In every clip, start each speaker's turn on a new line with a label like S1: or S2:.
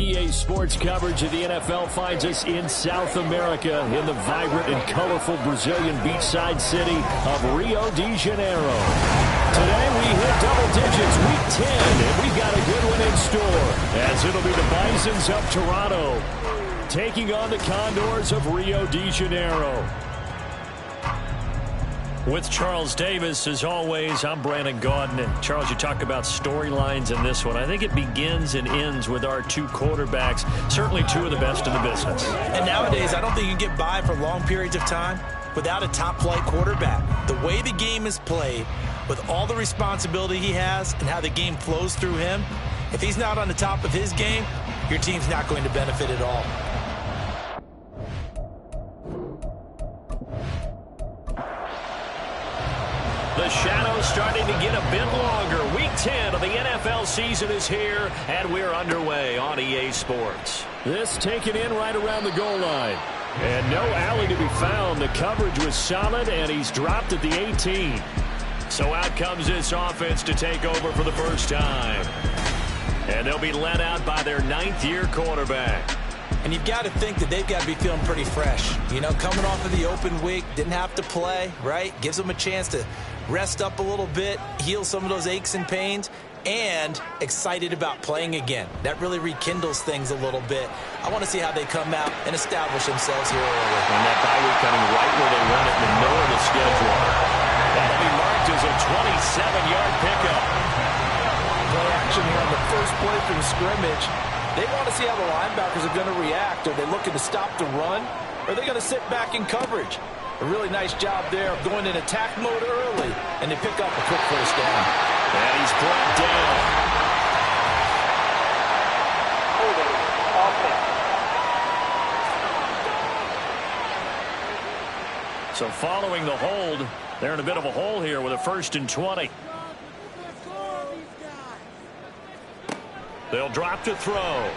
S1: EA Sports coverage of the NFL finds us in South America in the vibrant and colorful Brazilian beachside city of Rio de Janeiro. Today we hit double digits, week 10, and we've got a good one in store, as it'll be the Bisons of Toronto taking on the Condors of Rio de Janeiro. With Charles Davis, as always, I'm Brandon Gaudin. And Charles, you talk about storylines in this one. I think it begins and ends with our two quarterbacks, certainly two of the best in the business.
S2: And nowadays, I don't think you can get by for long periods of time without a top-flight quarterback. The way the game is played, with all the responsibility he has and how the game flows through him, if he's not on the top of his game, your team's not going to benefit at all.
S1: The shadow's starting to get a bit longer. Week 10 of the NFL season is here, and we're underway on EA Sports. This taken in right around the goal line. And no alley to be found. The coverage was solid, and he's dropped at the 18. So out comes this offense to take over for the first time. And they'll be led out by their ninth-year quarterback.
S2: And you've got to think that they've got to be feeling pretty fresh. You know, coming off of the open week, didn't have to play, right? Gives them a chance to rest up a little bit, heal some of those aches and pains, and excited about playing again. That really rekindles things a little bit. I want to see how they come out and establish themselves here early.
S1: And that bye week coming right where they want it in the middle of the schedule. That'll be marked as a 27-yard pickup.
S3: Play action here on the first play from scrimmage. They want to see how the linebackers are going to react. Are they looking to stop the run? Or are they going to sit back in coverage? A really nice job there of going in attack mode early, and they pick up a quick first down.
S1: And he's brought down. So following the hold, they're in a bit of a hole here with a 1st and 20. They'll drop to throw.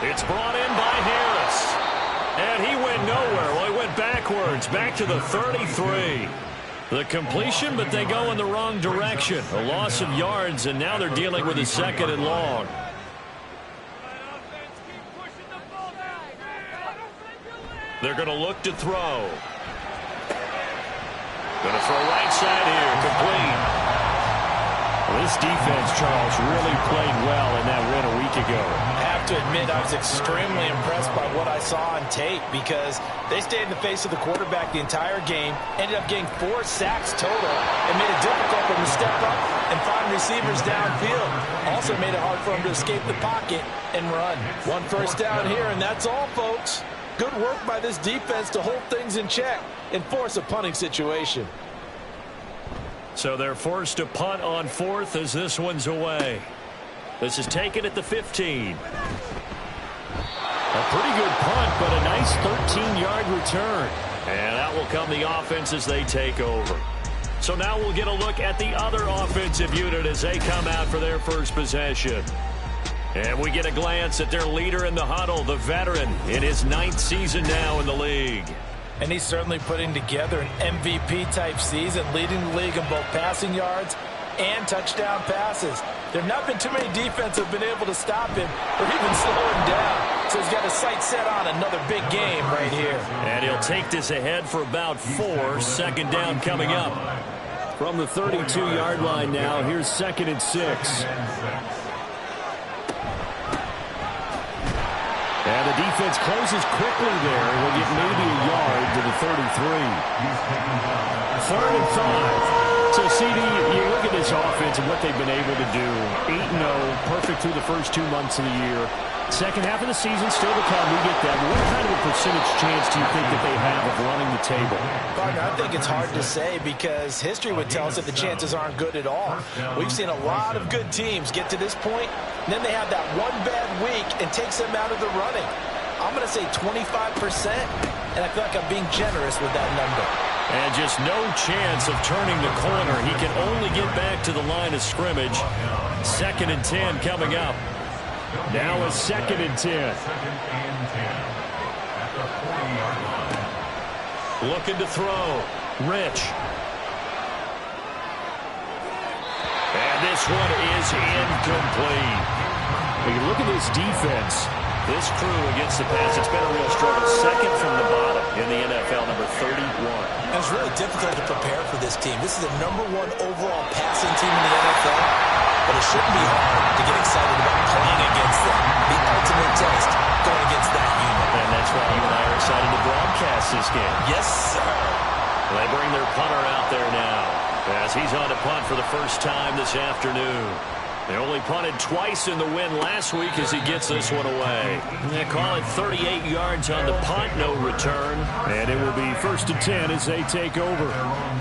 S1: It's brought in by Harris. And he went nowhere. Well, he went backwards, back to the 33. The completion, but they go in the wrong direction. A loss of yards, and now they're dealing with a 2nd and long. They're going to look to throw. Going to throw right side here, complete. Well, this defense, Charles, really played well in that win a week ago.
S3: I have to admit, I was extremely impressed by what I saw on tape because they stayed in the face of the quarterback the entire game, ended up getting 4 sacks total, and made it difficult for them to step up and find receivers downfield. Also made it hard for them to escape the pocket and run. 1 first down here, and that's all, folks. Good work by this defense to hold things in check and force a punting situation.
S1: So they're forced to punt on 4th as this one's away. This is taken at the 15. A pretty good punt, but a nice 13-yard return. And out will come the offense as they take over. So now we'll get a look at the other offensive unit as they come out for their first possession. And we get a glance at their leader in the huddle, the veteran, in his 9th season now in the league.
S3: And he's certainly putting together an MVP-type season, leading the league in both passing yards and touchdown passes. There have not been too many defenses have been able to stop him or even slow him down. So he's got his sights set on another big game right here.
S1: And he'll take this ahead for about 4. 2nd down coming up. From the 32-yard line now, here's 2nd and 6. And the defense closes quickly there. We'll get maybe a yard to the 33. 3rd and 5. So, CD, you look at this offense and what they've been able to do. 8-0, perfect through the first 2 months of the year. Second half of the season still to come. We get that. But what kind of a percentage chance do you think that they have of running the table?
S3: Partner, I think it's hard to say because history would tell us that the chances aren't good at all. We've seen a lot of good teams get to this point, and then they have that one bad week and takes them out of the running. I'm going to say 25%, and I feel like I'm being generous with that number.
S1: And just no chance of turning the corner. He can only get back to the line of scrimmage. 2nd and 10 coming up. Now a 2nd and 10. Looking to throw. Rich. And this this one is incomplete. When you look at this defense, this crew against the pass, it's been a real struggle. Second from the bottom in the NFL, number 31.
S2: It's really difficult to prepare for this team. This is the #1 overall passing team in the NFL, but it shouldn't be hard to get excited about playing against them. The ultimate test going against that unit.
S1: And that's why you and I are excited to broadcast this game.
S2: Yes, sir.
S1: They bring their punter out there now as he's on to punt for the first time this afternoon. They only punted twice in the win last week as he gets this one away. They call it 38 yards on the punt, no return. And it will be 1st and 10 as they take over.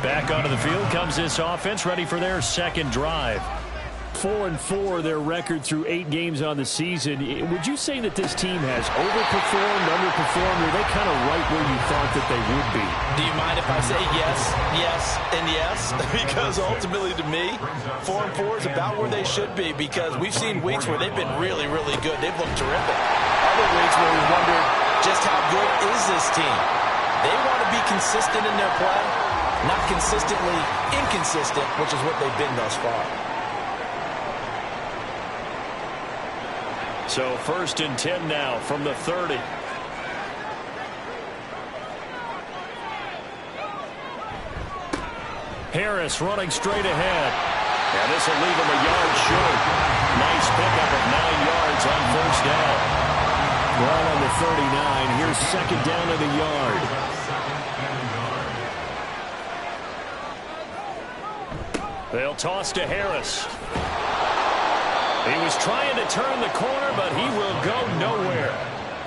S1: Back onto the field comes this offense, ready for their second drive. 4-4 their record through 8 games on the season. Would you say that this team has overperformed, underperformed, or are they kind of right where you thought that they would be?
S3: Do you mind if I say yes, yes, and yes? Because ultimately to me, 4-4 is about where they should be, because we've seen weeks where they've been really, really good. They've looked terrific. Other weeks where we wondered just how good is this team. They want to be consistent in their play, not consistently inconsistent, which is what they've been thus far.
S1: So 1st and 10 now from the 30. Harris running straight ahead. And this will leave him a yard short. Nice pickup of 9 yards on 1st down. Ball on the 39. Here's 2nd down of the yard. They'll toss to Harris. He was trying to turn the corner, but he will go nowhere.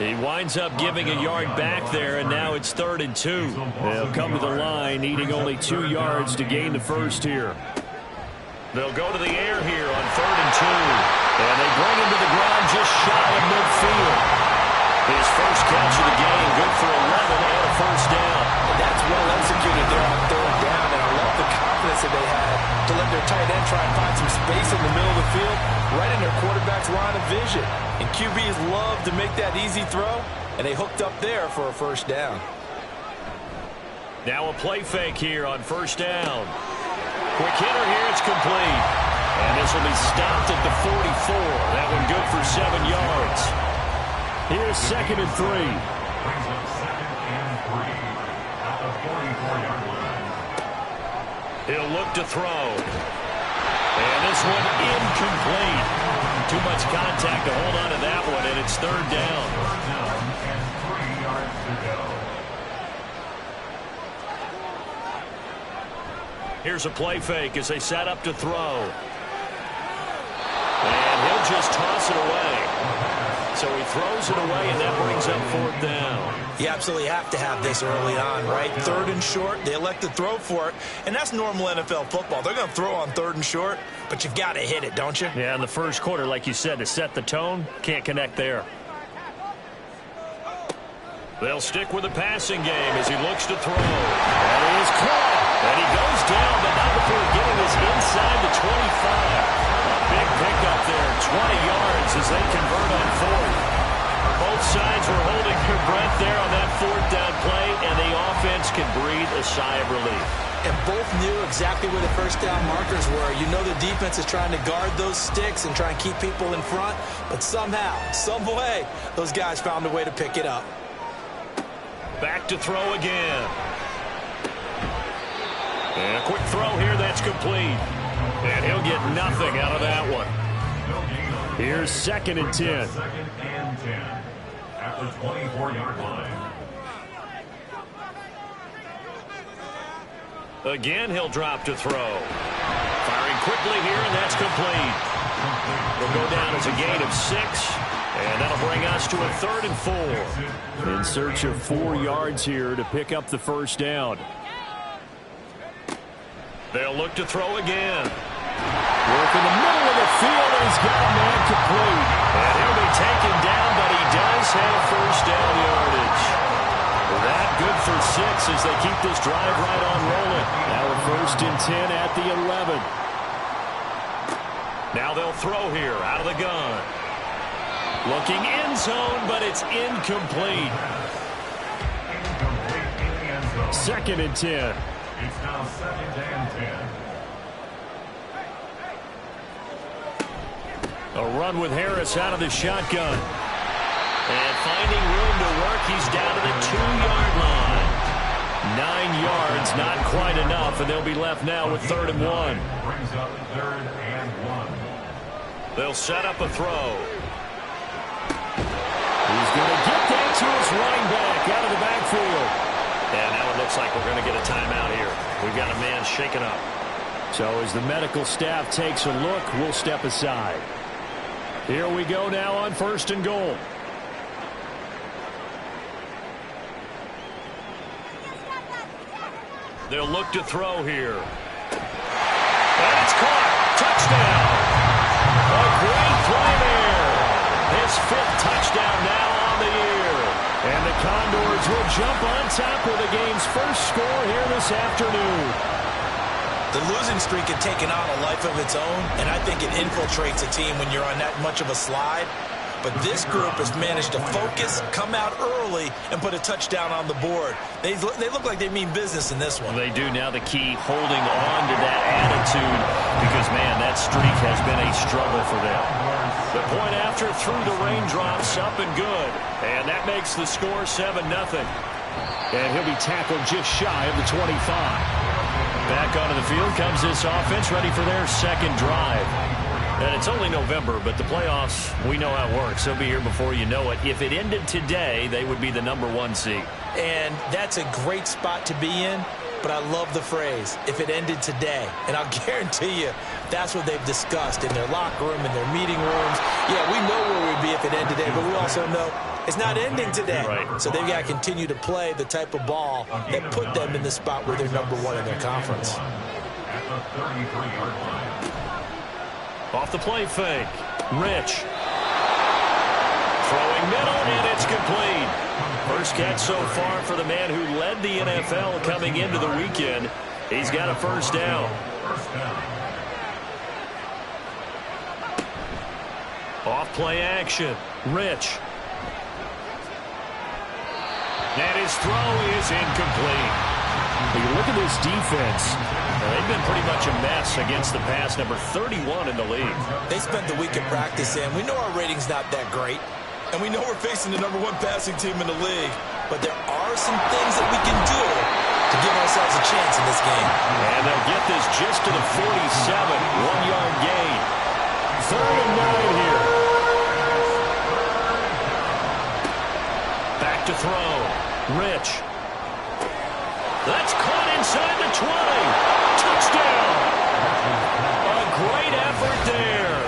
S1: He winds up giving a yard back there, and now it's 3rd and 2. They'll come to the line, needing only 2 yards to gain the first here. They'll go to the air here on 3rd and 2. And they bring him to the ground just shy of midfield. His first catch of the game, good for 11 and a 1st down.
S3: That's well executed there on 3rd down, and I love the confidence that they had to let their tight end try and find some space in the middle of the field, right in their quarterback's line of vision. And QBs love to make that easy throw, and they hooked up there for a 1st down.
S1: Now a play fake here on 1st down. Quick hitter here, it's complete. And this will be stopped at the 44. That one good for 7 yards. Here's 2nd and 3. He'll look to throw. And this one incomplete. Too much contact to hold on to that one, and it's 3rd down. Here's a play fake as they set up to throw. And he'll just toss it away. So he throws it away, and that brings up 4th down.
S2: You absolutely have to have this early on, right? 3rd and short, they elect to throw for it, and that's normal NFL football. They're going to throw on 3rd and short, but you've got to hit it, don't you?
S1: Yeah, in the first quarter, like you said, to set the tone, can't connect there. They'll stick with the passing game as he looks to throw. And he is caught, and he goes down, but not before getting this inside the 25. Big pickup there, 20 yards as they convert on 4th. Both sides were holding their breath there on that 4th down play, and the offense can breathe a sigh of relief.
S2: And both knew exactly where the 1st down markers were. You know the defense is trying to guard those sticks and try and keep people in front, but somehow, some way, those guys found a way to pick it up.
S1: Back to throw again. And a quick throw here, that's complete. And he'll get nothing out of that one. Here's 2nd and 10.
S4: 2nd and 10 at the 24-yard line.
S1: Again, he'll drop to throw. Firing quickly here, and that's complete. We'll go down as a gain of 6, and that'll bring us to a 3rd and 4. In search of 4 yards here to pick up the 1st down. They'll look to throw again. Work in the middle of the field, and he's got a man complete. And he'll be taken down, but he does have 1st down yardage. That good for 6 as they keep this drive right on rolling. Now a 1st and 10 at the 11. Now they'll throw here out of the gun. Looking end zone, but it's incomplete. 2nd and 10.
S4: It's now 2nd and 10.
S1: A run with Harris out of the shotgun. And finding room to work, he's down to the 2-yard line. 9 yards, not quite enough, and they'll be left now with 3rd and 1.
S4: Brings up 3rd and 1.
S1: They'll set up a throw. He's going to get that to his running back out of the backfield. And now it looks like we're going to get a timeout here. We've got a man shaken up. So as the medical staff takes a look, we'll step aside. Here we go now on 1st and goal. They'll look to throw here. And it's caught. Touchdown. A great play there. His 5th touchdown now on the year. And the Condors will jump on top with the game's first score here this afternoon.
S2: The losing streak had taken on a life of its own, and I think it infiltrates a team when you're on that much of a slide. But this group has managed to focus, come out early, and put a touchdown on the board. They look like they mean business in this one.
S1: They do. Now the key, holding on to that attitude, because, man, that streak has been a struggle for them. The point after through the raindrops, up and good. And that makes the score 7-0. And he'll be tackled just shy of the 25. Back onto the field comes this offense, ready for their 2nd drive. And it's only November, but the playoffs, we know how it works. They'll be here before you know it. If it ended today, they would be the #1 seed.
S2: And that's a great spot to be in, but I love the phrase, if it ended today. And I'll guarantee you, that's what they've discussed in their locker room, in their meeting rooms. Yeah, we know where we'd be if it ended today, but we also know it's not ending today.
S1: Right.
S2: So they've got to continue to play the type of ball that put them in the spot where they're #1 in their conference.
S4: At the 33-yard line.
S1: Off the play fake. Rich. Throwing middle, and it's complete. First catch so far for the man who led the NFL coming into the weekend. He's got a first down. Off play action. Rich. And his throw is incomplete. You look at this defense. They've been pretty much a mess against the pass, number 31 in the league.
S2: They spent the week of practice in. We know our rating's not that great, and we know we're facing the #1 passing team in the league, but there are some things that we can do to give ourselves a chance in this game.
S1: And they'll get this just to the 47, 1-yard gain. 3rd and 9 here. Back to throw. Rich. That's caught inside the 20. Touchdown. A great effort there.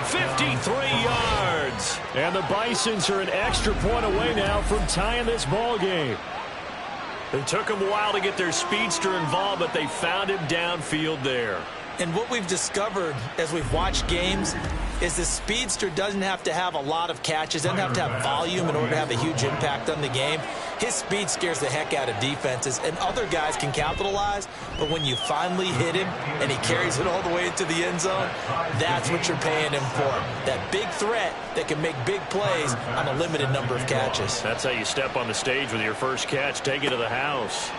S1: 53 yards. And the Bisons are an extra point away now from tying this ball game. It took them a while to get their speedster involved, but they found him downfield there.
S2: And what we've discovered as we've watched games is the speedster doesn't have to have a lot of catches, doesn't have to have volume in order to have a huge impact on the game. His speed scares the heck out of defenses, and other guys can capitalize, but when you finally hit him and he carries it all the way into the end zone, that's what you're paying him for. That big threat that can make big plays on a limited number of catches.
S1: That's how you step on the stage with your first catch. Take it to the house.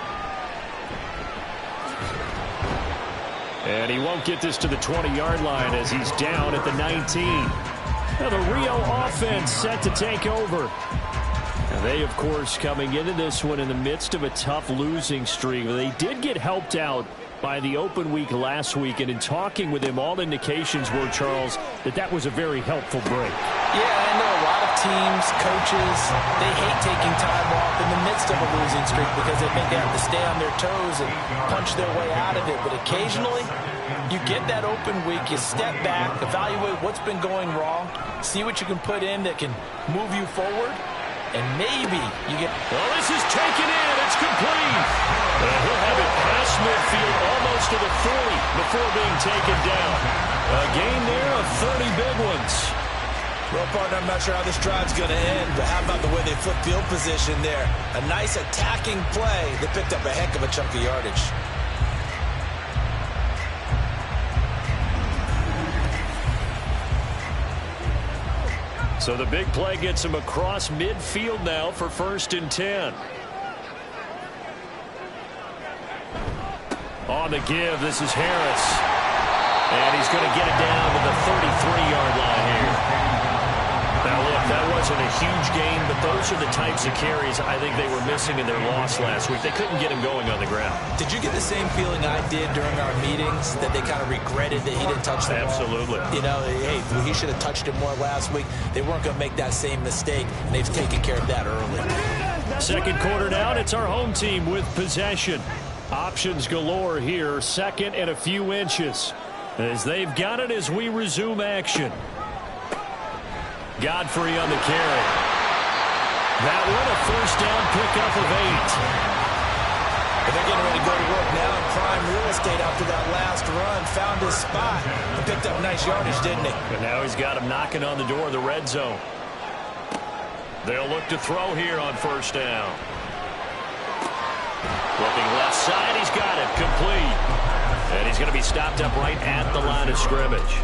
S1: And he won't get this to the 20-yard line as he's down at the 19. Now the Rio offense set to take over. Now they, of course, coming into this one in the midst of a tough losing streak. They did get helped out by the open week last week, and in talking with him, all indications were, Charles, that was a very helpful break.
S2: Yeah, I know a lot of teams, coaches, they hate taking time off in the midst of a losing streak because they think they have to stay on their toes and punch their way out of it. But occasionally, you get that open week, you step back, evaluate what's been going wrong, see what you can put in that can move you forward, and maybe you get...
S1: Well, this is taken in. It's complete. He'll have it past midfield almost to the 40 before being taken down. A gain there of 30 big ones.
S2: Well, partner, I'm not sure how this drive's going to end, but how about the way they flip field position there? A nice attacking play that picked up a heck of a chunk of yardage.
S1: So the big play gets him across midfield now for 1st and 10. On the give, this is Harris. And he's going to get it down to the 33-yard line here. wasn't a huge gain, but those are the types of carries I think they were missing in their loss last week. They couldn't get him going on the ground.
S2: Did you get the same feeling I did during our meetings, that they kind of regretted that he didn't touch the ball?
S1: Absolutely.
S2: You know, hey, he should have touched it more last week. They weren't going to make that same mistake, and they've taken care of that early.
S1: Second quarter down, it's our home team with possession. Options galore here, second and a few inches. As they've got it as we resume action. Godfrey on the carry. That one a first down pickup of 8.
S2: And they're getting ready to go to work now in prime real estate after that last run. Found his spot and picked up nice yardage, didn't he?
S1: And now he's got him knocking on the door of the red zone. They'll look to throw here on first down. Looking left side, he's got it, complete. And he's going to be stopped up right at the line of scrimmage.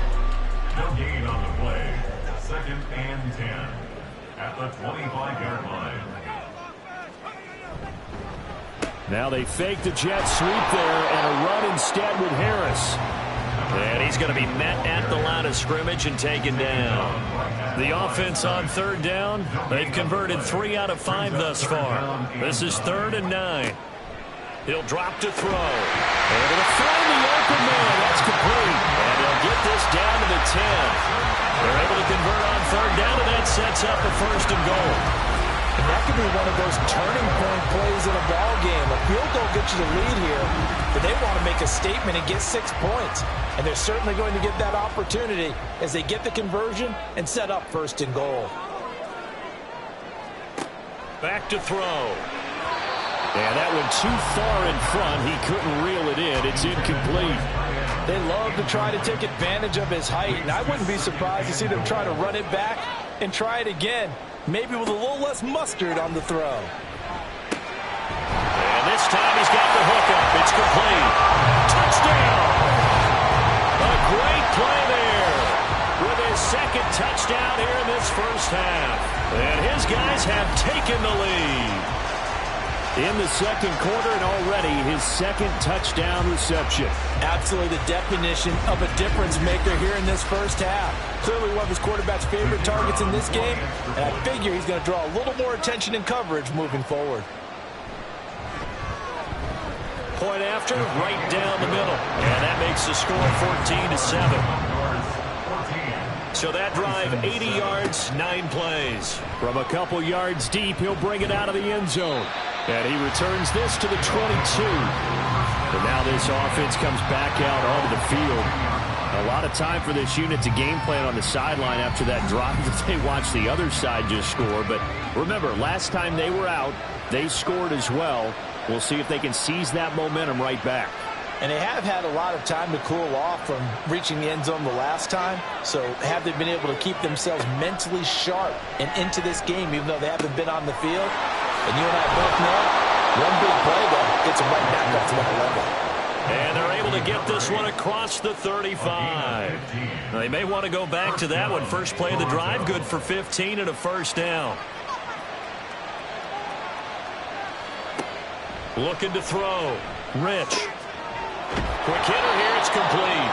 S4: No gain on the play. Second and 10 at the 25-yard line.
S1: Now they fake the jet sweep there and a run instead with Harris. And he's going to be met at the line of scrimmage and taken down. The offense on third down, they've converted 3 out of 5 thus far. This is 3rd and 9. He'll drop to throw. Able to find the open man. That's complete. And they'll get this down to the 10. They're able to convert on third down, and that sets up a 1st and goal.
S3: And that could be one of those turning point plays in a ball game. A field goal gets you the lead here, but they want to make a statement and get 6 points. And they're certainly going to get that opportunity as they get the conversion and set up 1st and goal.
S1: Back to throw. And that one too far in front. He couldn't reel it in. It's incomplete.
S3: They love to try to take advantage of his height, and I wouldn't be surprised to see them try to run it back and try it again, maybe with a little less mustard on the throw.
S1: And this time he's got the hookup. It's complete. Touchdown! A great play there with his 2nd touchdown here in this first half. And his guys have taken the lead. In the second quarter, and already his 2nd touchdown reception.
S3: Absolutely the definition of a difference maker here in this first half. Clearly one of his quarterback's favorite targets in this game, and I figure he's going to draw a little more attention and coverage moving forward.
S1: Point after, right down the middle. And that makes the score 14-7. So that drive, 80 yards, 9 plays. From a couple yards deep, he'll bring it out of the end zone. And he returns this to the 22. And now this offense comes back out onto the field. A lot of time for this unit to game plan on the sideline after that drive that they watched the other side just score. But remember, last time they were out, they scored as well. We'll see if they can seize that momentum right back.
S3: And they have had a lot of time to cool off from reaching the end zone the last time. So have they been able to keep themselves mentally sharp and into this game, even though they haven't been on the field? And you and I both know one big play, though, gets them right back up to that level.
S1: And they're able to get this one across the 35. Now, they may want to go back to that one. First play of the drive, good for 15 and a first down. Looking to throw. Rich. Quick hitter here, it's complete.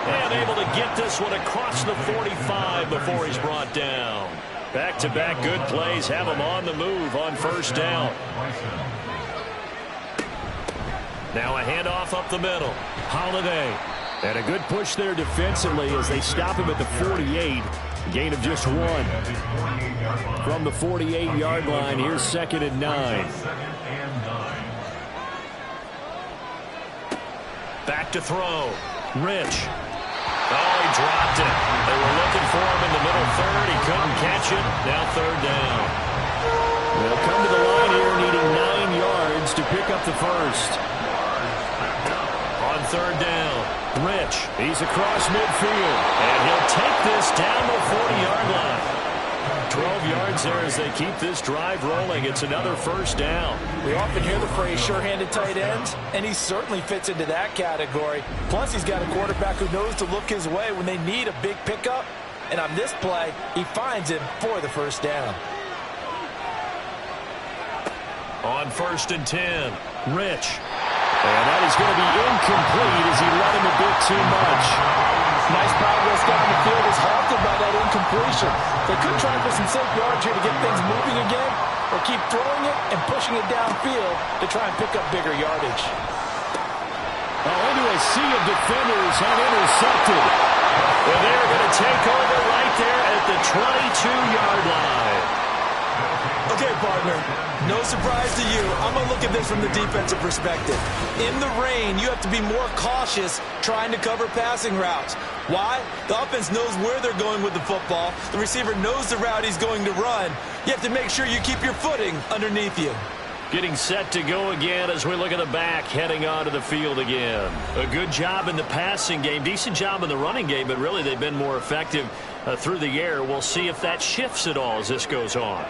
S1: And able to get this one across the 45 before he's brought down. Back-to-back good plays have him on the move on first down. Now a handoff up the middle. Holiday. And a good push there defensively as they stop him at the 48. Gain of just 1. From the 48-yard line, here's 2nd and 9. Back to throw. Rich. Oh, he dropped it. They were looking for him in the middle third. He couldn't catch it. Now 3rd down. They'll come to the line here needing 9 yards to pick up the first. On 3rd down, Rich. He's across midfield. And he'll take this down the 40-yard line. 12 yards there as they keep this drive rolling. It's another first down.
S3: We often hear the phrase sure-handed tight ends, and he certainly fits into that category. Plus, he's got a quarterback who knows to look his way when they need a big pickup. And on this play, he finds him for the first down.
S1: On 1st and 10, Rich. And that is going to be incomplete as he let him a bit too much.
S3: Nice progress down the field is halted by that incompletion. situation. They could try for some safe yards here to get things moving again, or keep throwing it and pushing it downfield to try and pick up bigger yardage.
S1: Into a sea of defenders and intercepted. And they're going to take over right there at the 22-yard line.
S2: Okay, partner, no surprise to you. I'm going to look at this from the defensive perspective. In the rain, you have to be more cautious trying to cover passing routes. Why? The offense knows where they're going with the football. The receiver knows the route he's going to run. You have to make sure you keep your footing underneath you.
S1: Getting set to go again as we look at the back heading onto the field again. A good job in the passing game, decent job in the running game, but really they've been more effective through the air. We'll see if that shifts at all as this goes on.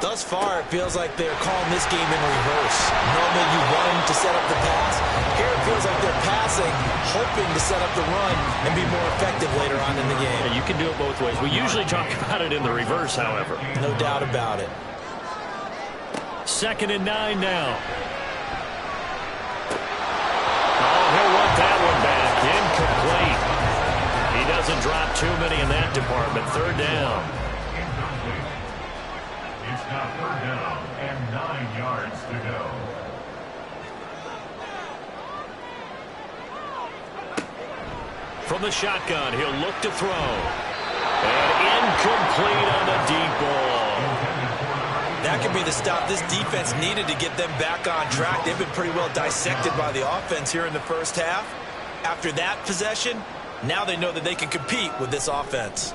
S2: Thus far, it feels like they're calling this game in reverse. Normally you run to set up the pass. Here it feels like they're passing, hoping to set up the run and be more effective later on in the game.
S1: Yeah, you can do it both ways. We usually talk about it in the reverse, however.
S2: No doubt about it.
S1: 2nd and 9 now. Oh, he'll want that one back. Incomplete. He doesn't drop too many in that department. 3rd down.
S4: Incomplete. It's now 3rd down and 9 yards to go.
S1: From the shotgun, he'll look to throw. And incomplete on the deep ball.
S2: That could be the stop this defense needed to get them back on track. They've been pretty well dissected by the offense here in the first half. After that possession, now they know that they can compete with this offense.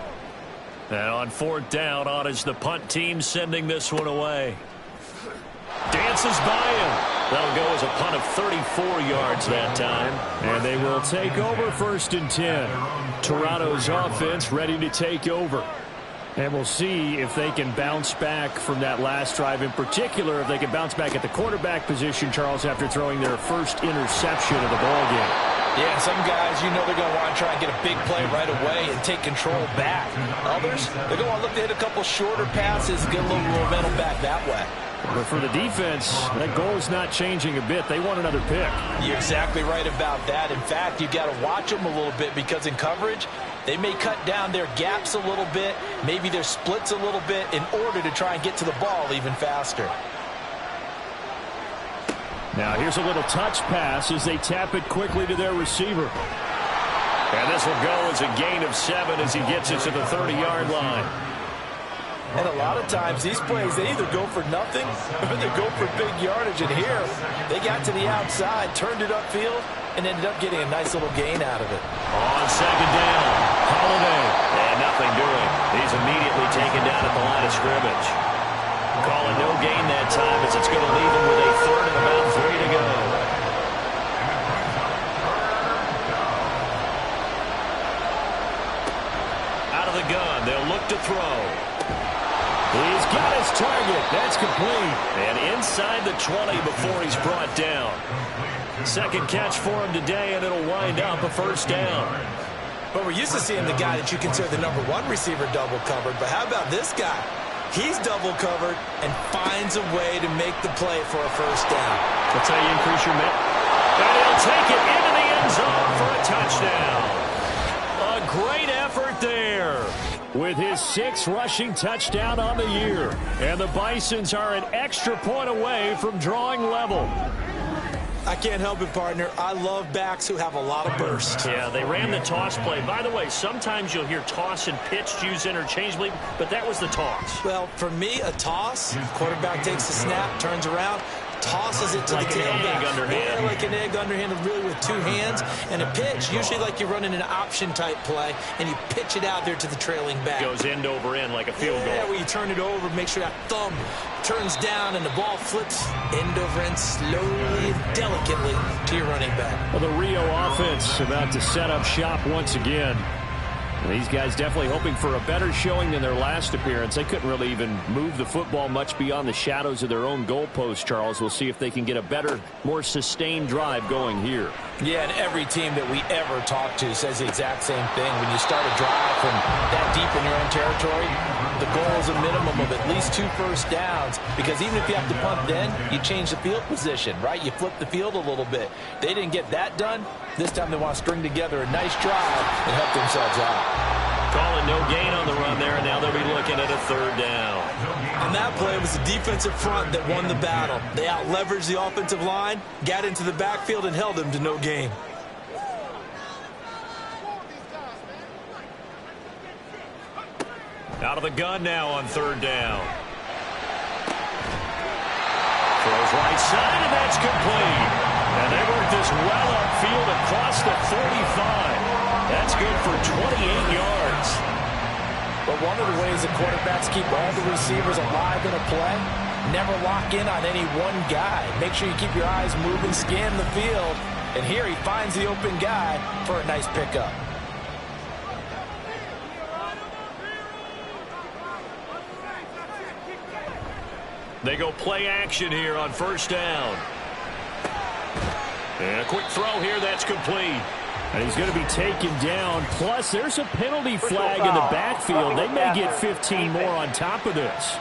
S1: And on 4th down, on is the punt team sending this one away. Dances by him. That'll go as a punt of 34 yards that time. And they will take over 1st and 10. Toronto's offense ready to take over. And we'll see if they can bounce back from that last drive. In particular, if they can bounce back at the quarterback position, Charles, after throwing their first interception of the ball game.
S3: Yeah, and some guys, you know they're going to want to try and get a big play right away and take control back. Others, they're going to look to hit a couple shorter passes and get a little momentum back that way.
S1: But for the defense, that goal's not changing a bit. They want another pick.
S3: You're exactly right about that. In fact, you've got to watch them a little bit because in coverage, they may cut down their gaps a little bit, maybe their splits a little bit in order to try and get to the ball even faster.
S1: Now here's a little touch pass as they tap it quickly to their receiver. And this will go as a gain of 7 as he gets it to the 30-yard line.
S3: And a lot of times these plays, they either go for nothing or they go for big yardage. And here, they got to the outside, turned it upfield, and ended up getting a nice little gain out of it.
S1: On 2nd down, Holiday. And nothing doing. He's immediately taken down at the line of scrimmage. Calling no gain that time as it's going to leave him with a 3rd and about 3 to go. Out of the gun, they'll look to throw. He's got his target. That's complete. And inside the 20 before he's brought down. 2nd catch for him today, and it'll wind up a 1st down.
S2: But we're used to seeing the guy that you consider the #1 receiver double covered. But how about this guy? He's double covered and finds a way to make the play for a 1st down.
S1: That's how you increase your net. And he'll take it into the end zone for a touchdown. A great effort there with his 6th rushing touchdown on the year. And the Bisons are an extra point away from drawing level.
S2: I can't help it, partner. I love backs who have a lot of burst.
S1: Yeah, they ran the toss play. By the way, sometimes you'll hear toss and pitch used interchangeably, but that was the toss.
S2: Well, for me, a toss, quarterback takes the snap, turns around, tosses it to
S1: like
S2: the tailback.
S1: Yeah,
S2: like an egg underhanded, really with 2 hands. And a pitch, usually like you're running an option-type play, and you pitch it out there to the trailing back.
S1: Goes end over end like a field goal.
S2: Yeah, where you turn it over, make sure that thumb turns down, and the ball flips end over end slowly and delicately to your running back.
S1: Well, the Rio offense about to set up shop once again. These guys definitely hoping for a better showing than their last appearance. They couldn't really even move the football much beyond the shadows of their own goalpost, Charles. We'll see if they can get a better, more sustained drive going here.
S3: Yeah, and every team that we ever talk to says the exact same thing. When you start a drive from that deep in your own territory, the goal is a minimum of at least 2 first downs, because even if you have to punt then, you change the field position, right? You flip the field a little bit. They didn't get that done. This time they want to string together a nice drive and help themselves out.
S1: Calling no gain on the run there, and now and a third down.
S2: On that play, it was the defensive front that won the battle. They out-leveraged the offensive line, got into the backfield, and held them to no gain.
S1: Out of the gun now on third down. Throws right side, and that's complete. And they work this well upfield across the 45. That's good for 28 yards.
S3: But one of the ways the quarterbacks keep all the receivers alive in a play, never lock in on any one guy. Make sure you keep your eyes moving, scan the field. And here he finds the open guy for a nice pickup.
S1: They go play action here on first down. And a quick throw here, that's complete.
S5: And he's going to be taken down. Plus, there's a penalty flag in the backfield. They may get 15 more on top of this.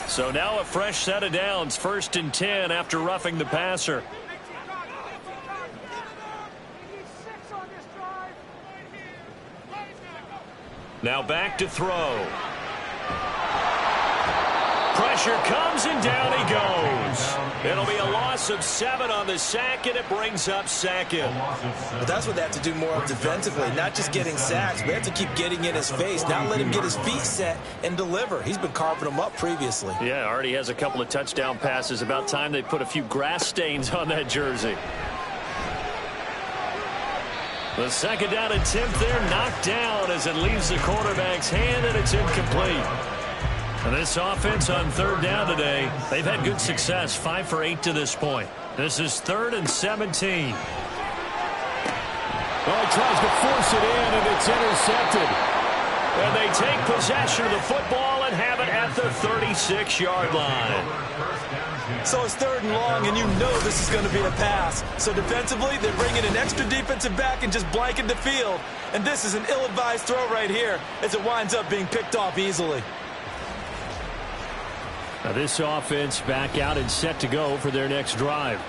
S1: So now a fresh set of downs, 1st and 10 after roughing the passer. Now back to throw. Pressure comes and down he goes. It'll be a loss of 7 on the sack, and it brings up second.
S2: But that's what they have to do more of defensively, not just getting sacks, but they have to keep getting in his face, not let him get his feet set and deliver. He's been carving them up previously.
S1: Yeah, already has a couple of touchdown passes. About time they put a few grass stains on that jersey. The second down attempt there knocked down as it leaves the quarterback's hand, and it's incomplete. And this offense on third down today, they've had good success, 5 for 8 to this point. This is 3rd and 17.
S5: Well, he tries to force it in, and it's intercepted.
S1: And they take possession of the football and have it at the 36-yard line.
S2: So it's 3rd and long, and you know this is going to be a pass. So defensively, they're bringing an extra defensive back and just blanket the field. And this is an ill-advised throw right here as it winds up being picked off easily.
S5: Now this offense back out and set to go for their next drive.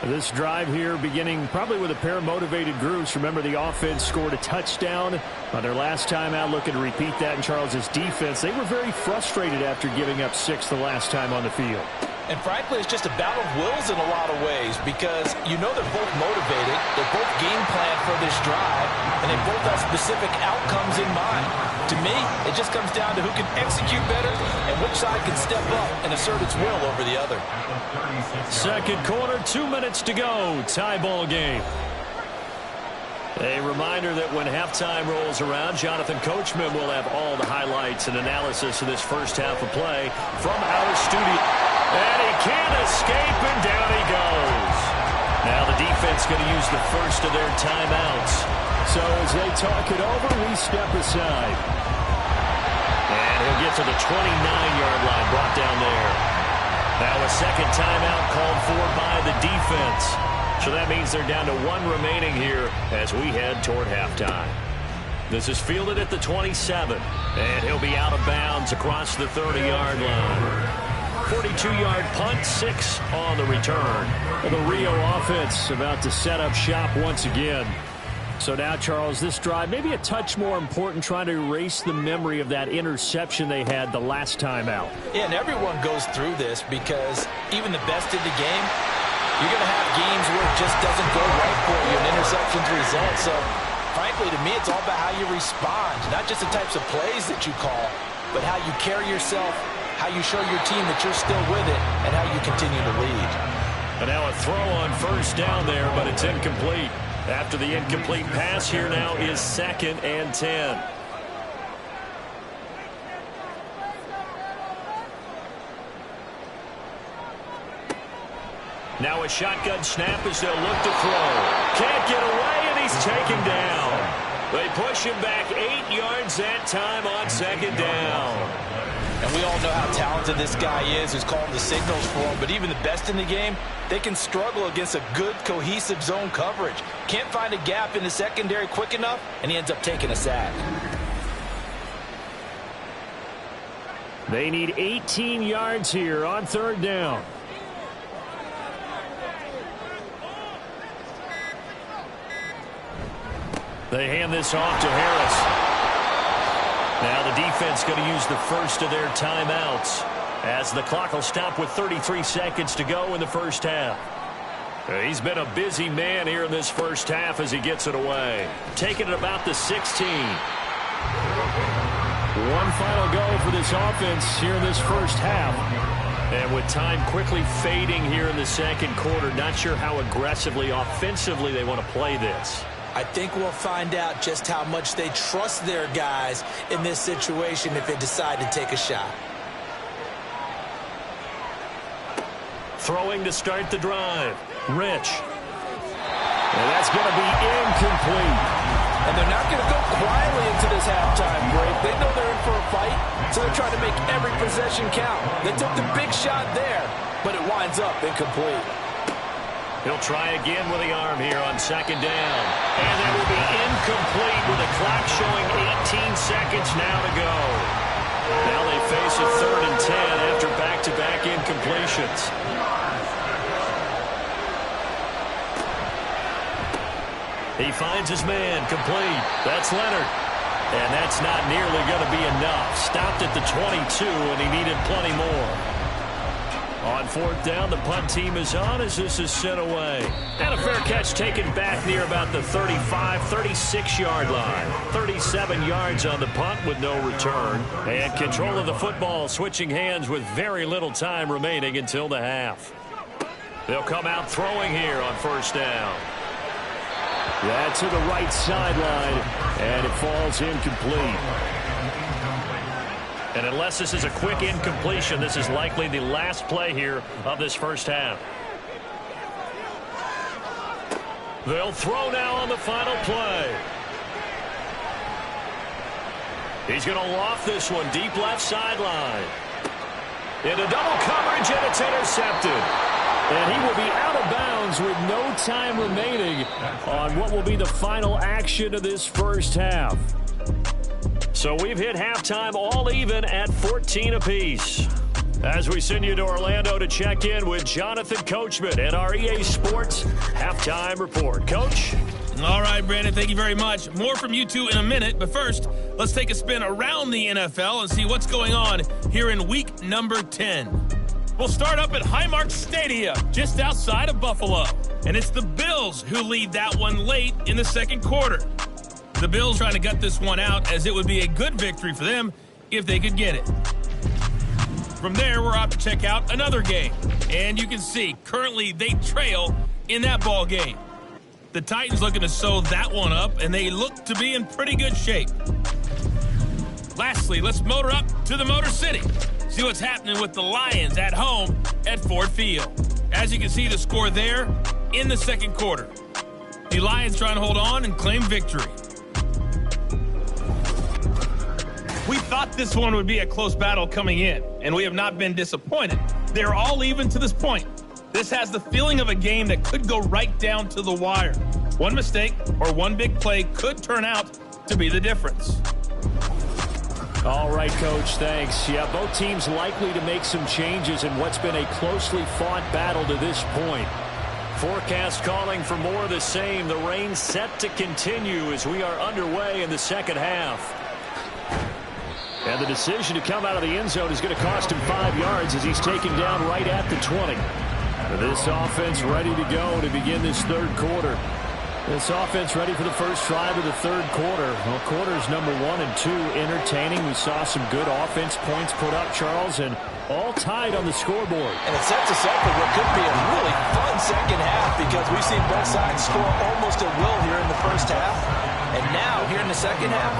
S5: This drive here beginning probably with a pair of motivated groups. Remember, the offense scored a touchdown on their last time out. Looking to repeat that in Charles's defense. They were very frustrated after giving up 6 the last time on the field.
S3: And frankly, it's just a battle of wills in a lot of ways because you know they're both motivated, they're both game planned for this drive, and they both have specific outcomes in mind. To me, it just comes down to who can execute better and which side can step up and assert its will over the other.
S1: Second quarter, 2 minutes to go. Tie ball game. A reminder that when halftime rolls around, Jonathan Coachman will have all the highlights and analysis of this first half of play from our studio. And he can't escape, and down he goes. Now the defense going to use the first of their timeouts.
S5: So as they talk it over, we step aside.
S1: And he'll get to the 29-yard line, brought down there. Now a second timeout called for by the defense. So that means they're down to 1 remaining here as we head toward halftime. This is fielded at the 27, and he'll be out of bounds across the 30-yard line. 42-yard punt, 6 on the return.
S5: Well, the Rio offense about to set up shop once again. So now, Charles, this drive maybe a touch more important, trying to erase the memory of that interception they had the last time out.
S3: Yeah, and everyone goes through this because even the best in the game, you're going to have games where it just doesn't go right for you, and interceptions result. So, frankly, to me, it's all about how you respond, not just the types of plays that you call, but how you carry yourself, how you show your team that you're still with it, and how you continue to lead.
S1: And now a throw on first down there, but it's incomplete. After the incomplete pass, here now is 2nd and 10. Now a shotgun snap as they'll look to throw. Can't get away, and he's taken down. They push him back 8 yards that time on 2nd down.
S3: And we all know how talented this guy is who's calling the signals for him. But even the best in the game, they can struggle against a good, cohesive zone coverage. Can't find a gap in the secondary quick enough, and he ends up taking a sack.
S5: They need 18 yards here on 3rd down.
S1: They hand this off to Harris. Now the defense going to use the first of their timeouts as the clock will stop with 33 seconds to go in the first half. He's been a busy man here in this first half as he gets it away. Taking it about the 16. One final go for this offense here in this first half. And with time quickly fading here in the second quarter, not sure how aggressively, offensively they want to play this.
S2: I think we'll find out just how much they trust their guys in this situation if they decide to take a shot.
S1: Throwing to start the drive. Rich. And that's going to be incomplete.
S3: And they're not going to go quietly into this halftime break. They know they're in for a fight, so they're trying to make every possession count. They took the big shot there, but it winds up incomplete.
S1: He'll try again with the arm here on second down. And it will be incomplete with the clock showing 18 seconds now to go. Now they face a 3rd and 10 after back-to-back incompletions. He finds his man, complete. That's Leonard. And that's not nearly going to be enough. Stopped at the 22, and he needed plenty more. On 4th down, the punt team is on as this is sent away. And a fair catch taken back near about the 35, 36-yard line. 37 yards on the punt with no return. And control of the football switching hands with very little time remaining until the half. They'll come out throwing here on 1st down.
S5: That's to the right sideline, and it falls incomplete.
S1: And unless this is a quick incompletion, this is likely the last play here of this first half. They'll throw now on the final play. He's going to loft this one deep left sideline. Into double coverage, and it's intercepted.
S5: And he will be out of bounds with no time remaining on what will be the final action of this first half.
S1: So we've hit halftime all even at 14 apiece. As we send you to Orlando to check in with Jonathan Coachman at our EA Sports Halftime Report. Coach?
S6: All right, Brandon, thank you very much. More from you two in a minute, but first, let's take a spin around the NFL and see what's going on here in week number 10. We'll start up at Highmark Stadium, just outside of Buffalo. And it's the Bills who lead that one late in the second quarter. The Bills trying to gut this one out, as it would be a good victory for them if they could get it. From there, we're off to check out another game. And you can see, currently they trail in that ball game. The Titans looking to sew that one up, and they look to be in pretty good shape. Lastly, let's motor up to the Motor City. See what's happening with the Lions at home at Ford Field. As you can see, the score there in the second quarter. The Lions trying to hold on and claim victory. We thought this one would be a close battle coming in, and we have not been disappointed. They're all even to this point. This has the feeling of a game that could go right down to the wire. One mistake or one big play could turn out to be the difference.
S5: All right, Coach, thanks. Yeah, both teams likely to make some changes in what's been a closely fought battle to this point.
S1: Forecast calling for more of the same. The rain set to continue as we are underway in the second half.
S5: And the decision to come out of the end zone is going to cost him 5 yards as he's taken down right at the 20. This offense ready to go to begin this third quarter. This offense ready for the first drive of the third quarter. Well, quarters number 1 and 2 entertaining. We saw some good offense points put up, Charles, and all tied on the scoreboard.
S3: And it sets us up for what could be a really fun second half because we've seen both sides score almost at will here in the first half. And now, here in the second half,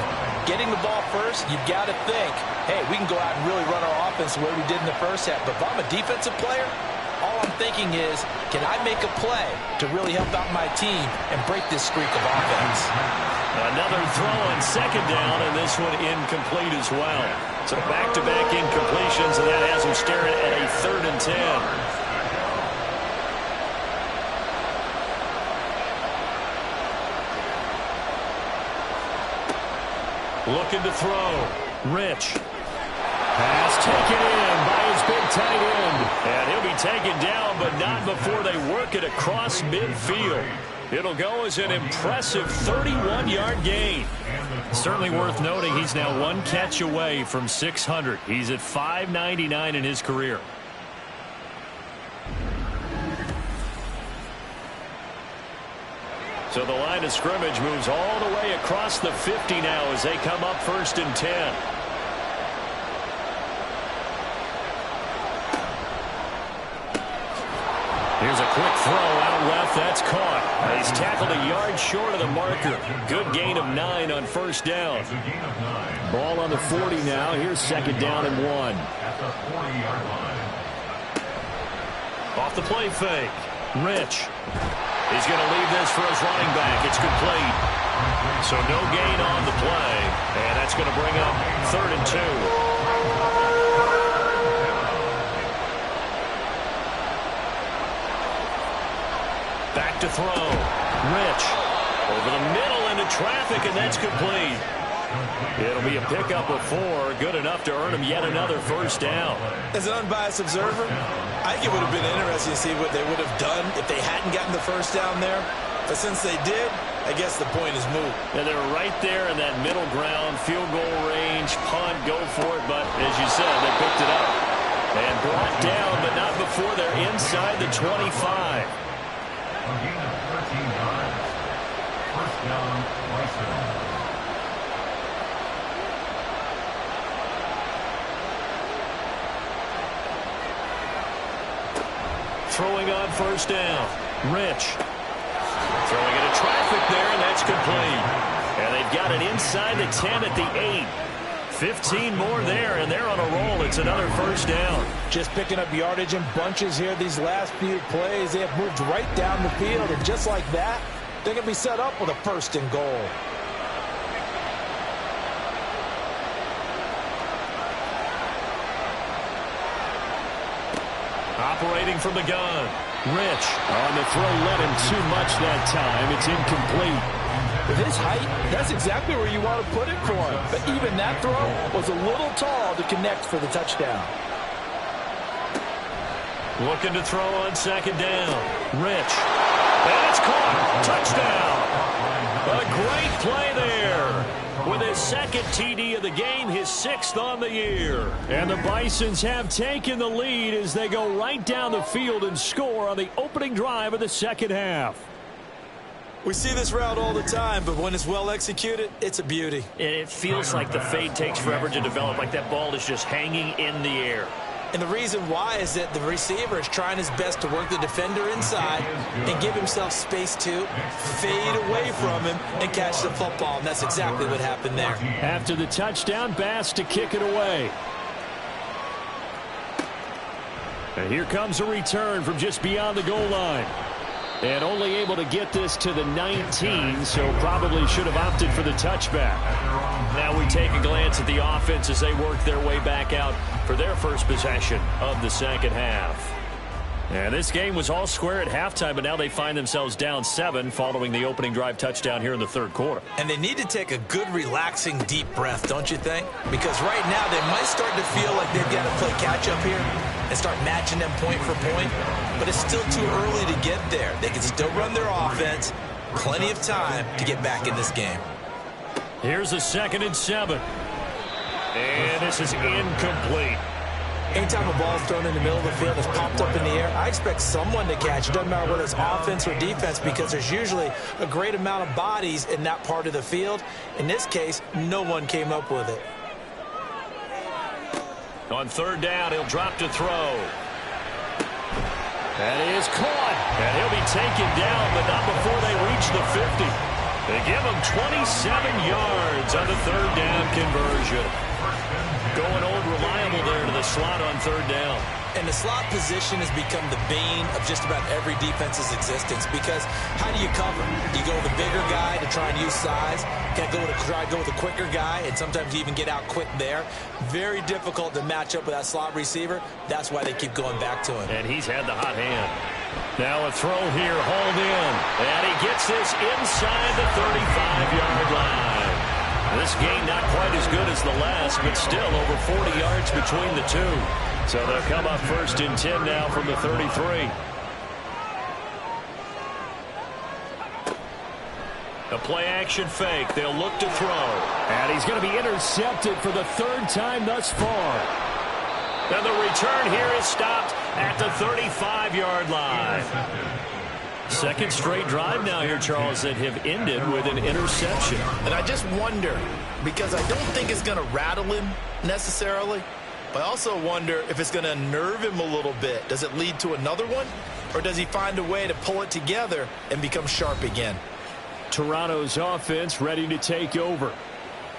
S3: getting the ball first, you've got to think, hey, we can go out and really run our offense the way we did in the first half. But if I'm a defensive player, all I'm thinking is, can I make a play to really help out my team and break this streak of offense?
S1: Another throw on second down, and this one incomplete as well. So back-to-back incompletions, and that has him staring at a 3rd and 10. Looking to throw. Rich. Pass taken in by his big tight end. And he'll be taken down, but not before they work it across midfield. It'll go as an impressive 31-yard gain.
S5: Certainly worth noting he's now one catch away from 600. He's at 599 in his career. So the line of scrimmage moves all the way across the 50 now as they come up 1st and 10. Here's a quick throw out left. That's caught. He's tackled a yard short of the marker. Good gain of 9 on 1st down. Ball on the 40 now. Here's 2nd down and 1. Off the play fake. Rich. He's going to leave this for his running back. It's complete. So no gain on the play. And that's going to bring up 3rd and 2. Back to throw. Rich. Over the middle into traffic, and that's complete. It'll be a pickup of 4. Good enough to earn him yet another 1st down.
S2: As an unbiased observer, I think it would have been interesting to see what they would have done if they hadn't gotten the 1st down there. But since they did, I guess the point is moot.
S5: And they're right there in that middle ground, field goal range, punt, go for it. But as you said, they picked it up. And brought down, but not before they're inside the 25.
S4: A gain of 13 yards. 1st down, Bisons.
S1: Throwing on 1st down. Rich. Throwing into traffic there, and that's complete. And they've got it inside the 10 at the 8. 15 more there, and they're on a roll. It's another 1st down.
S3: Just picking up yardage in bunches here these last few plays. They have moved right down the field, and just like that, they're going to be set up with a 1st and goal.
S1: Operating from the gun. Rich on the throw, led him too much that time. It's incomplete.
S3: With his height, that's exactly where you want to put it for him. But even that throw was a little tall to connect for the touchdown.
S1: Looking to throw on 2nd down. Rich. And it's caught. Touchdown. A great play there. With his 2nd TD of the game, his 6th on the year. And the Bisons have taken the lead as they go right down the field and score on the opening drive of the 2nd half.
S2: We see this route all the time, but when it's well executed, it's a beauty.
S1: It feels like the fade takes forever to develop, like that ball is just hanging in the air.
S2: And the reason why is that the receiver is trying his best to work the defender inside and give himself space to fade away from him and catch the football. And that's exactly what happened there.
S5: After the touchdown, Bass to kick it away. And here comes a return from just beyond the goal line. And only able to get this to the 19, so probably should have opted for the touchback. Now we take a glance at the offense as they work their way back out for their first possession of the 2nd half. And this game was all square at halftime, but now they find themselves down 7 following the opening drive touchdown here in the 3rd quarter.
S2: And they need to take a good, relaxing, deep breath, don't you think? Because right now they might start to feel like they've got to play catch-up here and start matching them point for point. But it's still too early to get there. They can still run their offense. Plenty of time to get back in this game.
S1: Here's a 2nd and 7. And this is incomplete.
S3: Anytime a ball is thrown in the middle of the field, it's popped up in the air, I expect someone to catch. It doesn't matter whether it's offense or defense, because there's usually a great amount of bodies in that part of the field. In this case, no one came up with it.
S1: On 3rd down, he'll drop to throw. That is caught. And he'll be taken down, but not before they reach the 50. They give him 27 yards on the 3rd down conversion. Going old reliable there to the slot on 3rd down.
S2: And the slot position has become the bane of just about every defense's existence, because how do you cover? Do you go with a bigger guy to try and use size? Can't go with a quicker guy, and sometimes you even get out quick there. Very difficult to match up with that slot receiver. That's why they keep going back to him.
S1: And he's had the hot hand. Now a throw here, hauled in. And he gets this inside the 35-yard line. This game not quite as good as the last, but still over 40 yards between the two. So they'll come up 1st and 10 now from the 33. A play-action fake. They'll look to throw.
S5: And he's going to be intercepted for the third time thus far.
S1: And the return here is stopped at the 35-yard line. Second straight drive now here, Charles, that have ended with an interception.
S2: And I just wonder, because I don't think it's going to rattle him necessarily, but I also wonder if it's going to nerve him a little bit. Does it lead to another one? Or does he find a way to pull it together and become sharp again?
S5: Toronto's offense ready to take over.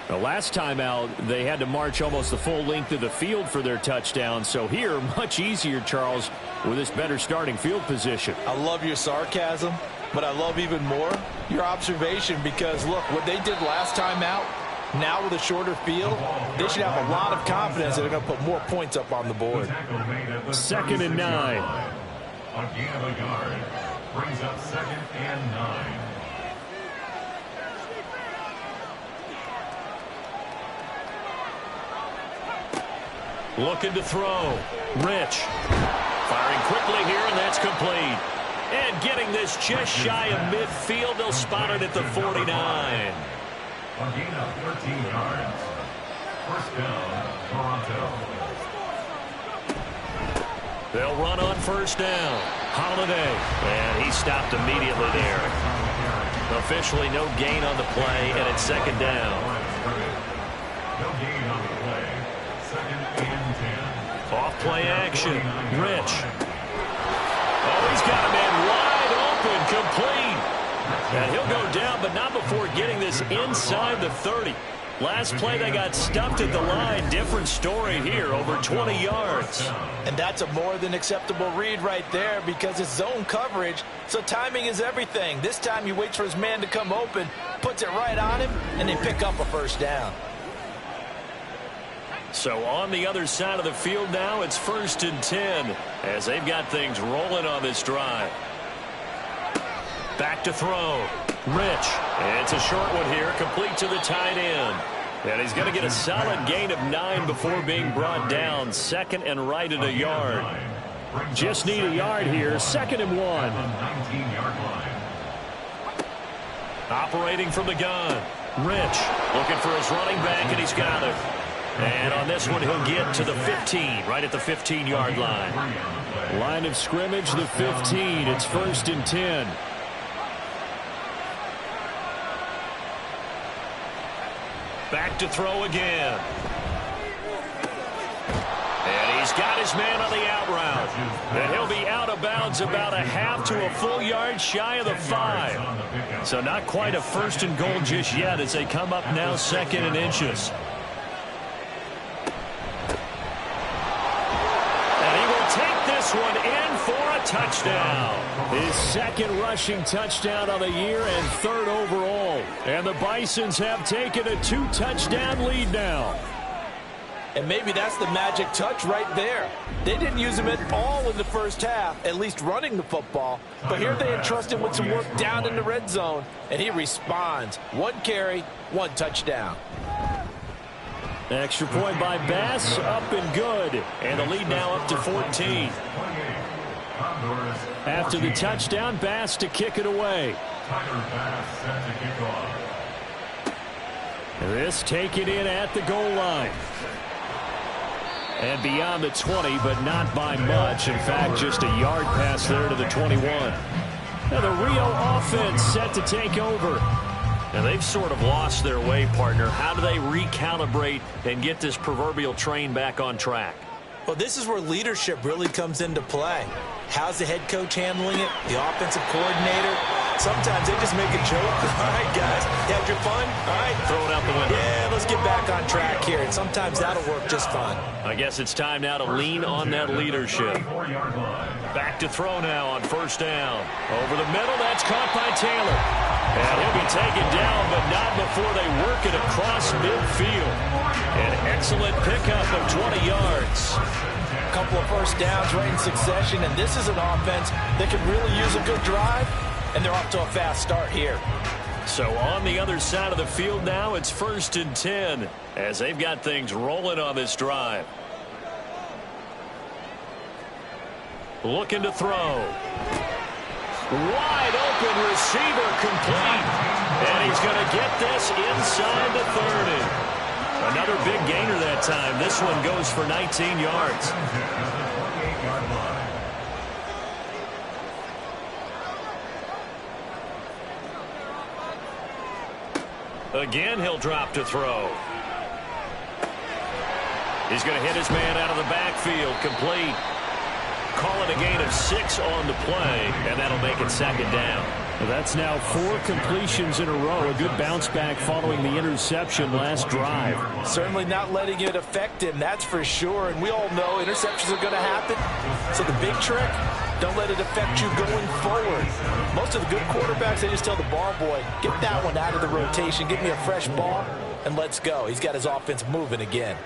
S5: The last time out, they had to march almost the full length of the field for their touchdown. So here, much easier, Charles, with this better starting field position.
S3: I love your sarcasm, but I love even more your observation because, look, what they did last time out, now with a shorter field, they should have a lot of confidence that they're going to put more points up on the board.
S5: 2nd and 9.
S4: A gain of a yard brings up 2nd and 9.
S1: Looking to throw. Rich. Firing quickly here, and that's complete. And getting this just shy of midfield. They'll spot it at the 49.
S4: A gain of 13 yards. First down, Toronto.
S1: They'll run on first down. Holiday. And he stopped immediately there. Officially no gain on the play, and it's 2nd down.
S4: No gain on the play. 2nd and 10.
S1: Off play action. Rich. Oh, he's got a man wide open, complete. And he'll go down, but not before getting this inside the 30. Last play, they got stuffed at the line. Different story here, over 20 yards.
S3: And that's a more than acceptable read right there because it's zone coverage, so timing is everything. This time he waits for his man to come open, puts it right on him, and they pick up a first down.
S1: So on the other side of the field now, it's 1st and 10 as they've got things rolling on this drive. Back to throw. Rich. It's a short one here, complete to the tight end. And he's going to get a solid gain of 9 before being brought down. 2nd and right at a yard.
S5: Just need a yard here. 2nd and 1.
S4: 19-yard line.
S1: Operating from the gun. Rich looking for his running back, and he's got it. And on this one, he'll get to the 15, right at the 15-yard line.
S5: Line of scrimmage, the 15. It's 1st and 10.
S1: Back to throw again. And he's got his man on the out route. And he'll be out of bounds about a half to a full yard shy of the 5. So not quite a 1st and goal just yet as they come up now 2nd and inches. This one in for a touchdown.
S5: His 2nd rushing touchdown on the year and 3rd overall. And the Bisons have taken a 2-touchdown lead now.
S3: And maybe that's the magic touch right there. They didn't use him at all in the first half, at least running the football. But here they entrust him with some work down in the red zone, and he responds. 1 carry, 1 touchdown.
S5: Extra point by Bass, up and good. And the lead now up to 14. After the touchdown, Bass to kick it away. This taken in at the goal line. And beyond the 20, but not by much. In fact, just a yard pass there to the 21. Now the Rio offense set to take over.
S1: And they've sort of lost their way, partner. How do they recalibrate and get this proverbial train back on track?
S2: Well, this is where leadership really comes into play. How's the head coach handling it? The offensive coordinator? Sometimes they just make a joke. All right, guys, you had your fun? All right.
S1: Throw it out the window.
S2: Yeah, let's get back on track here. And sometimes that'll work just fine.
S1: I guess it's time now to lean on that leadership. Back to throw now on first down. Over the middle, that's caught by Taylor. And he'll be taken down, but not before they work it across midfield. An excellent pickup of 20 yards.
S3: A couple of first downs right in succession, and this is an offense that could really use a good drive, and they're off to a fast start here.
S1: So on the other side of the field now, it's 1st and 10 as they've got things rolling on this drive. Looking to throw. Wide open receiver complete. And he's going to get this inside the 30. Another big gainer that time. This one goes for 19 yards. Again, he'll drop to throw. He's going to hit his man out of the backfield. Complete. Call it a gain of 6 on the play, and that'll make it second down.
S5: Well, that's now 4 completions in a row. A good bounce back following the interception last drive.
S2: Certainly not letting it affect him, that's for sure. And we all know interceptions are going to happen. So the big trick, don't let it affect you going forward. Most of the good quarterbacks, they just tell the ball boy, get that one out of the rotation, give me a fresh ball, and let's go. He's got his offense moving again.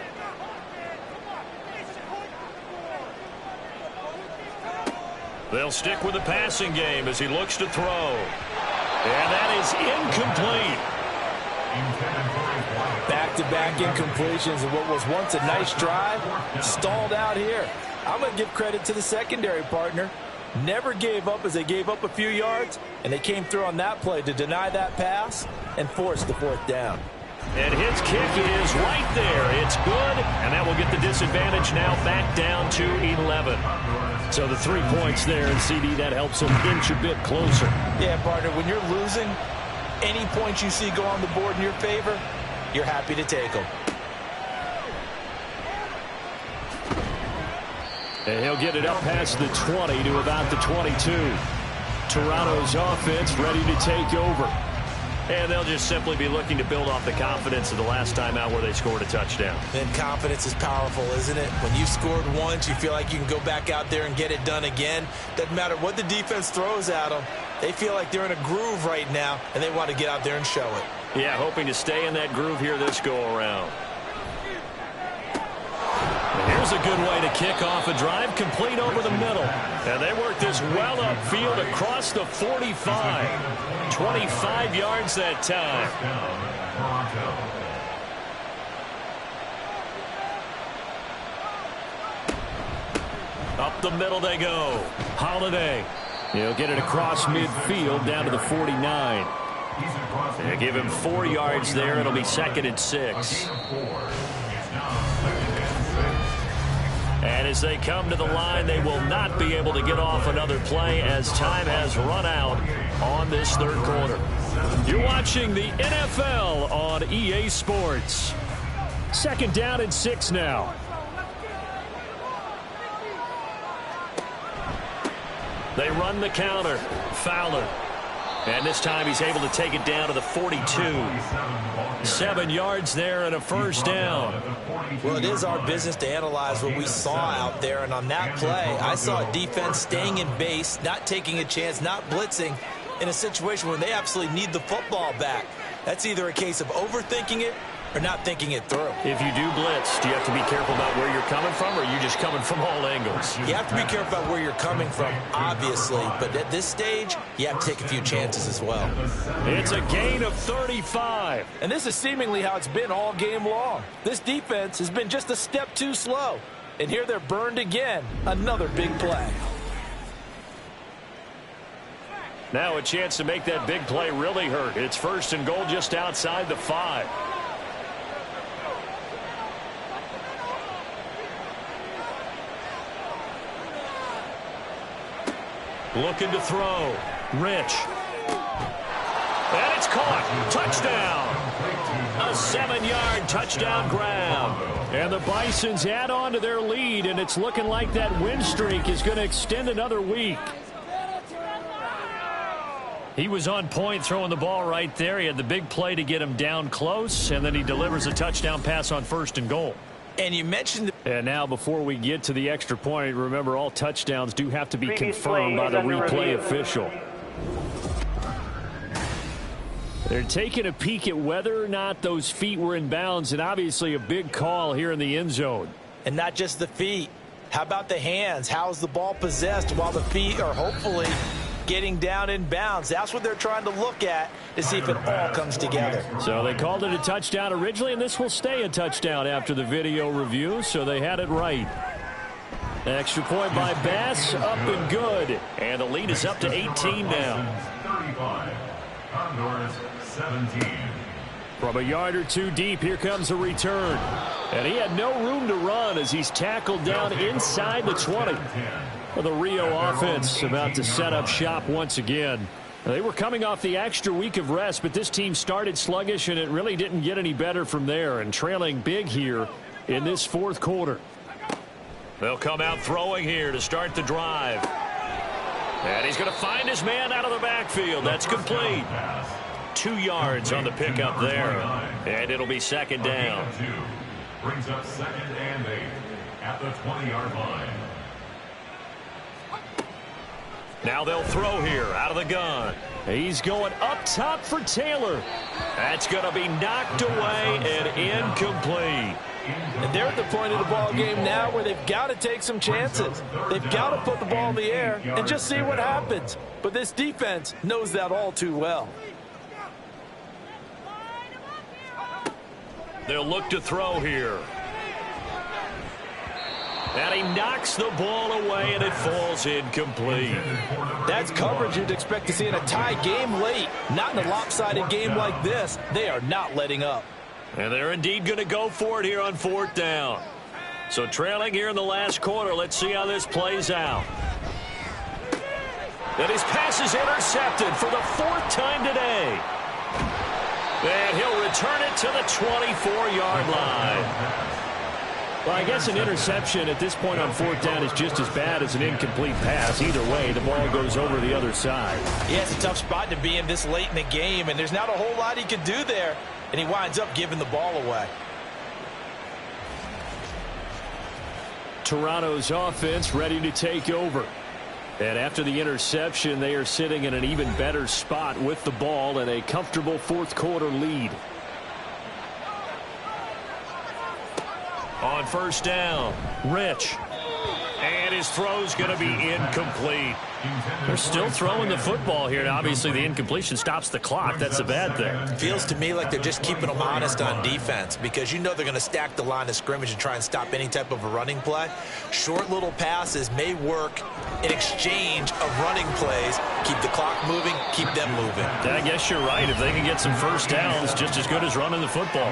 S1: They'll stick with the passing game as he looks to throw. And that is incomplete.
S2: Back-to-back incompletions of what was once a nice drive, stalled out here. I'm going to give credit to the secondary partner. Never gave up as they gave up a few yards, and they came through on that play to deny that pass and force the 4th down.
S1: And his kick is right there. It's good, and that will get the disadvantage now back down to 11.
S5: So the 3 points there, and CD, that helps him inch a bit closer.
S2: Yeah, partner, when you're losing, any points you see go on the board in your favor, you're happy to take them.
S5: And he'll get it up past the 20 to about the 22. Toronto's offense ready to take over.
S1: And they'll just simply be looking to build off the confidence of the last time out where they scored a touchdown.
S2: And confidence is powerful, isn't it? When you've scored once, you feel like you can go back out there and get it done again. Doesn't matter what the defense throws at them. They feel like they're in a groove right now, and they want to get out there and show it.
S1: Yeah, hoping to stay in that groove here this go-around. Here's a good way to kick off a drive, complete over the middle. And they work this well upfield across the 45. 25 yards that time. Up the middle they go. Holiday.
S5: He'll get it across midfield down to the 49.
S1: They give him 4 yards there. It'll be 2nd and 6. And as they come to the line, they will not be able to get off another play as time has run out on this 3rd quarter. You're watching the NFL on EA Sports.
S5: 2nd down and 6 now.
S1: They run the counter. Fowler. And this time he's able to take it down to the 42. 7 yards there and a 1st down.
S2: Well, it is our business to analyze what we saw out there. And on that play, I saw a defense staying in base, not taking a chance, not blitzing in a situation where they absolutely need the football back. That's either a case of overthinking it or not thinking it through.
S1: If you do blitz, do you have to be careful about where you're coming from, or are you just coming from all angles?
S2: You have to be careful about where you're coming from, obviously. But at this stage, you have to take a few chances as well.
S1: It's a gain of 35.
S2: And this is seemingly how it's been all game long. This defense has been just a step too slow. And here they're burned again. Another big play.
S1: Now a chance to make that big play really hurt. It's 1st and goal just outside the 5. Looking to throw. Rich. And it's caught. Touchdown. A 7-yard touchdown grab.
S5: And the Bisons add on to their lead, and it's looking like that win streak is going to extend another week. He was on point throwing the ball right there. He had the big play to get him down close, and then he delivers a touchdown pass on 1st and goal.
S2: And you mentioned...
S5: And now before we get to the extra point, remember all touchdowns do have to be confirmed by the replay official. They're taking a peek at whether or not those feet were in bounds, and obviously a big call here in the end zone.
S2: And not just the feet. How about the hands? How's the ball possessed while the feet are hopefully getting down in bounds? That's what they're trying to look at to see if it all comes together.
S5: So they called it a touchdown originally, and this will stay a touchdown after the video review, so they had it right. Extra point by Bass, up and good.
S1: And the lead is up to 18 now.
S4: 35. Condors 17.
S5: From a yard or two deep, here comes a return. And he had no room to run as he's tackled down inside the 20. Well, the Rio offense about to set up shop once again. They were coming off the extra week of rest, but this team started sluggish, and it really didn't get any better from there, and trailing big here in this fourth quarter.
S1: They'll come out throwing here to start the drive. And he's going to find his man out of the backfield. That's complete. 2 yards on the pickup there. And it'll be second down.
S4: Brings up 2nd and 8 at the 20-yard line.
S1: Now they'll throw here out of the gun.
S5: He's going up top for Taylor.
S1: That's going to be knocked away and incomplete.
S3: And they're at the point of the ball game now where they've got to take some chances. They've got to put the ball in the air and just see what happens. But this defense knows that all too well.
S1: They'll look to throw here. And he knocks the ball away, and it falls incomplete.
S3: That's coverage you'd expect to see in a tie game late. Not in a lopsided game like this. They are not letting up.
S1: And they're indeed going to go for it here on 4th down. So trailing here in the last quarter. Let's see how this plays out. And his pass is intercepted for the 4th time today. And he'll return it to the 24-yard line.
S5: Well, I guess an interception at this point on 4th down is just as bad as an incomplete pass. Either way, the ball goes over the other side.
S3: Yeah, it's a tough spot to be in this late in the game, and there's not a whole lot he could do there, and he winds up giving the ball away.
S5: Toronto's offense ready to take over. And after the interception, they are sitting in an even better spot with the ball and a comfortable 4th quarter lead.
S1: On 1st down, Rich. And his throw's going to be incomplete.
S5: They're still throwing the football here. Now, obviously, the incompletion stops the clock. That's a bad thing.
S2: Feels to me like they're just keeping them honest on defense because you know they're going to stack the line of scrimmage and try and stop any type of a running play. Short little passes may work in exchange of running plays. Keep the clock moving, keep them moving.
S5: I guess you're right. If they can get some first downs, just as good as running the football.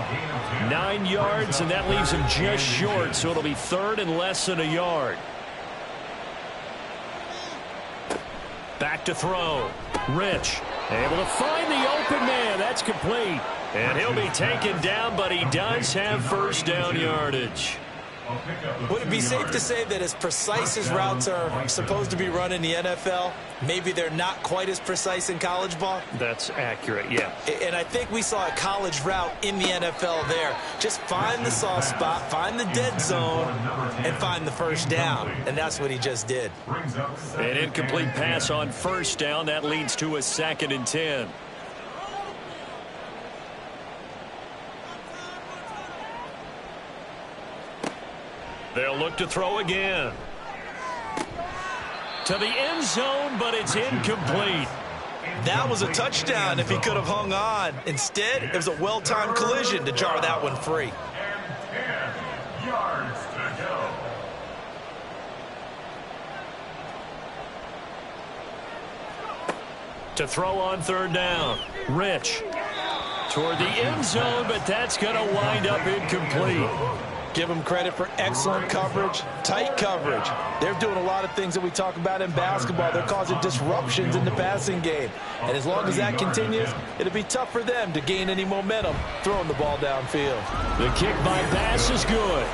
S5: 9 yards, and that leaves them just short, so it'll be 3rd and less than a yard. Back to throw. Rich able to find the open man. That's complete. And he'll be taken down, but he does have first down yardage.
S2: Would it be safe to say that as precise as routes are supposed to be run in the NFL, maybe they're not quite as precise in college ball?
S5: That's accurate, yeah.
S2: And I think we saw a college route in the NFL there. Just find the soft spot, find the dead zone, and find the first down. And that's what he just did.
S1: An incomplete pass on 1st down. That leads to a 2nd and 10. They'll look to throw again. To the end zone, but it's incomplete.
S3: That was a touchdown if he could have hung on. Instead, it was a well-timed collision to jar that one free.
S4: And 10 yards to go.
S1: To throw on 3rd down. Rich. Toward the end zone, but that's going to wind up incomplete.
S3: Give them credit for excellent coverage, tight coverage. They're doing a lot of things that we talk about in basketball. They're causing disruptions in the passing game. And as long as that continues, it'll be tough for them to gain any momentum throwing the ball downfield.
S5: The kick by pass is good.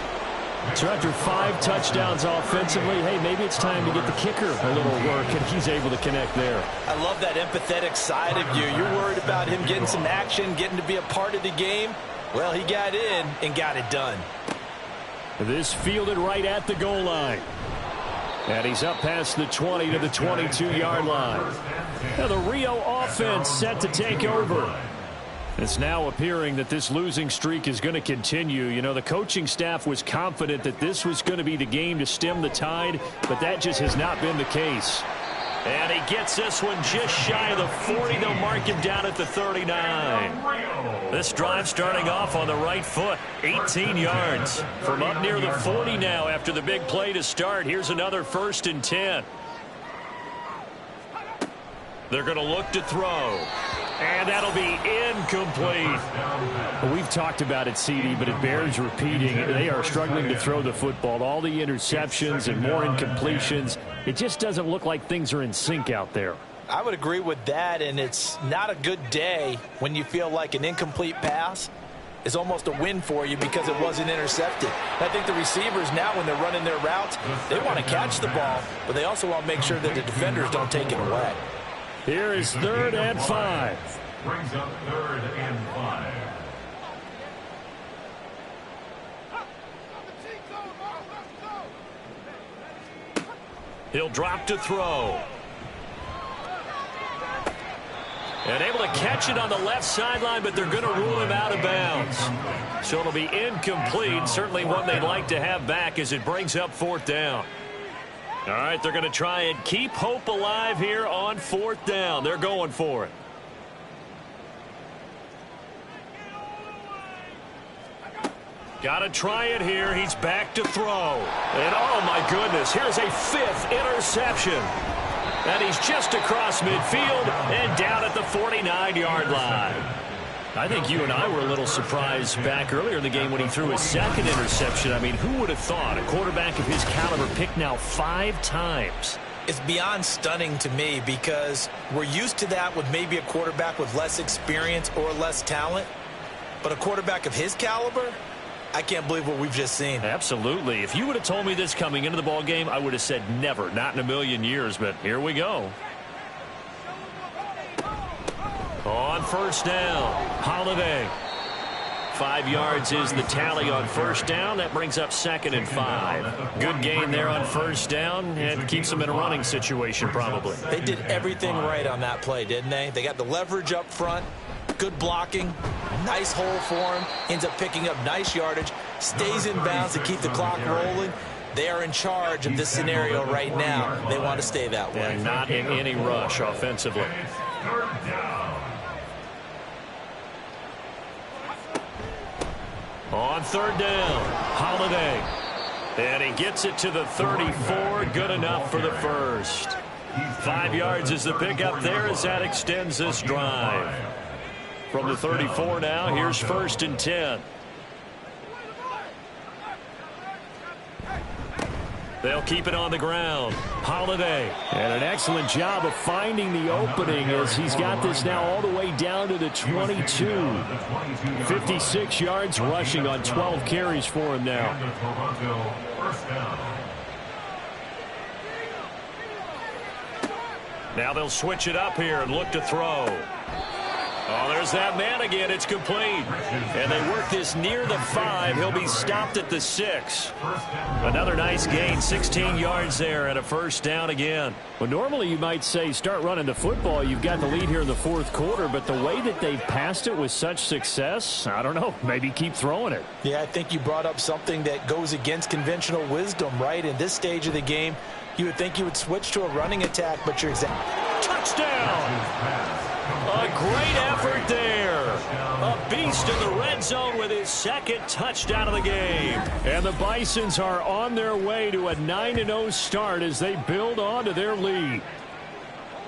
S5: So after 5 touchdowns offensively, hey, maybe it's time to get the kicker a little work, and he's able to connect there.
S3: I love that empathetic side of you. You're worried about him getting some action, getting to be a part of the game. Well, he got in and got it done.
S5: This fielded right at the goal line. And he's up past the 20 to the 22-yard line. Now the Rio offense set to take over. It's now appearing that this losing streak is going to continue. You know, the coaching staff was confident that this was going to be the game to stem the tide, but that just has not been the case.
S1: And he gets this one just shy of the 40. They'll mark him down at the 39. This drive starting off on the right foot. 18 yards from up near the 40 now after the big play to start. Here's another 1st and 10. They're going to look to throw. And that'll be incomplete.
S5: Well, we've talked about it, CD, but it bears repeating. They are struggling to throw the football. All the interceptions and more incompletions. It just doesn't look like things are in sync out there.
S2: I would agree with that, and it's not a good day when you feel like an incomplete pass is almost a win for you because it wasn't intercepted. I think the receivers now, when they're running their routes, they want to catch the ball, but they also want to make sure that the defenders don't take it away.
S5: Here is 3rd and 5.
S4: Brings up 3rd and 5.
S1: He'll drop to throw. And able to catch it on the left sideline, but they're going to rule him out of bounds. So it'll be incomplete. Certainly one they'd like to have back as it brings up 4th down. All right, they're going to try and keep hope alive here on 4th down. They're going for it. Got to try it here. He's back to throw. And oh my goodness, here's a 5th interception. And he's just across midfield and down at the 49-yard line. I think you and I were a little surprised back earlier in the game when he threw his 2nd interception. I mean, who would have thought a quarterback of his caliber picked now 5 times?
S2: It's beyond stunning to me because we're used to that with maybe a quarterback with less experience or less talent. But a quarterback of his caliber, I can't believe what we've just seen.
S1: Absolutely. If you would have told me this coming into the ball game, I would have said never, not in a million years. But here we go. On 1st down, Holiday. 5 yards is the tally on 1st down. That brings up 2nd and 5. Good gain there on 1st down and keeps them in a running situation probably.
S2: They did everything right on that play, didn't they? They got the leverage up front, good blocking, nice hole for him, ends up picking up nice yardage, stays in bounds to keep the clock rolling. They are in charge of this scenario right now. They want to stay that way.
S1: And not in any rush offensively.
S4: 3rd down.
S1: On 3rd down, Holiday. And he gets it to the 34. Good enough for the 1st. 5 yards is the pickup there as that extends this drive. From the 34 now, here's 1st and 10. They'll keep it on the ground. Holiday.
S5: And an excellent job of finding the opening as he's got this now all the way down to the 22. 56 yards rushing on 12 carries for him now.
S1: Now they'll switch it up here and look to throw. Oh, there's that man again. It's complete. And they work this near the 5. He'll be stopped at the 6. Another nice gain. 16 yards there and a 1st down again.
S5: Well, normally you might say start running the football. You've got the lead here in the 4th quarter. But the way that they've passed it with such success, I don't know. Maybe keep throwing it.
S2: Yeah, I think you brought up something that goes against conventional wisdom, right? In this stage of the game, you would think you would switch to a running attack, but you're
S1: touchdown! A great effort there. A beast in the red zone with his 2nd touchdown of the game.
S5: And the Bisons are on their way to a 9-0 start as they build on to their lead.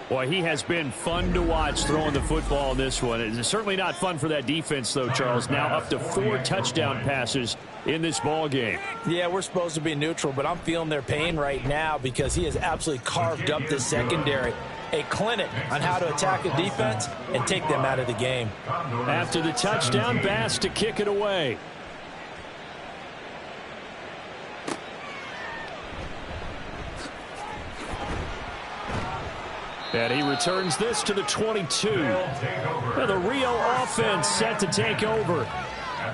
S5: Boy, he has been fun to watch throwing the football in this one. It's certainly not fun for that defense, though, Charles. Now up to 4 touchdown passes in this ball game.
S2: Yeah, we're supposed to be neutral, but I'm feeling their pain right now because he has absolutely carved up the secondary. A clinic on how to attack a defense and take them out of the game.
S5: After the touchdown, Bass to kick it away. And he returns this to the 22. And the Rio offense set to take over.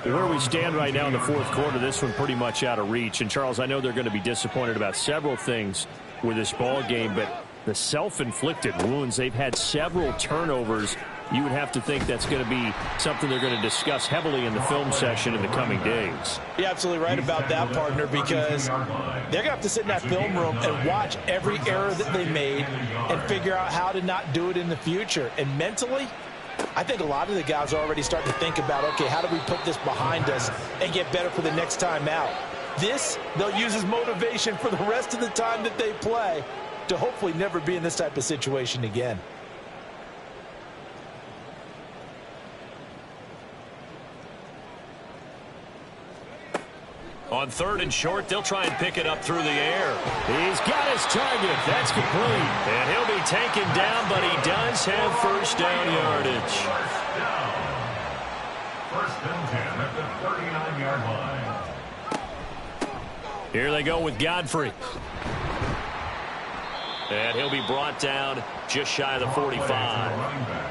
S5: Where we stand right now in the 4th quarter, this one pretty much out of reach. And, Charles, I know they're going to be disappointed about several things with this ball game, but the self-inflicted wounds, they've had several turnovers. You would have to think that's going to be something they're going to discuss heavily in the film session in the coming days.
S2: You're absolutely right about that, partner, because they're going to have to sit in that film room and watch every error that they made and figure out how to not do it in the future. And mentally, I think a lot of the guys are already starting to think about, okay, how do we put this behind us and get better for the next time out? This, they'll use as motivation for the rest of the time that they play to hopefully never be in this type of situation again.
S1: On 3rd and short, they'll try and pick it up through the air.
S5: He's got his target. That's complete.
S1: And he'll be taken down, but he does have first down yardage.
S4: First and 10 at the 39-yard line.
S1: Here they go with Godfrey. And he'll be brought down just shy of the 45.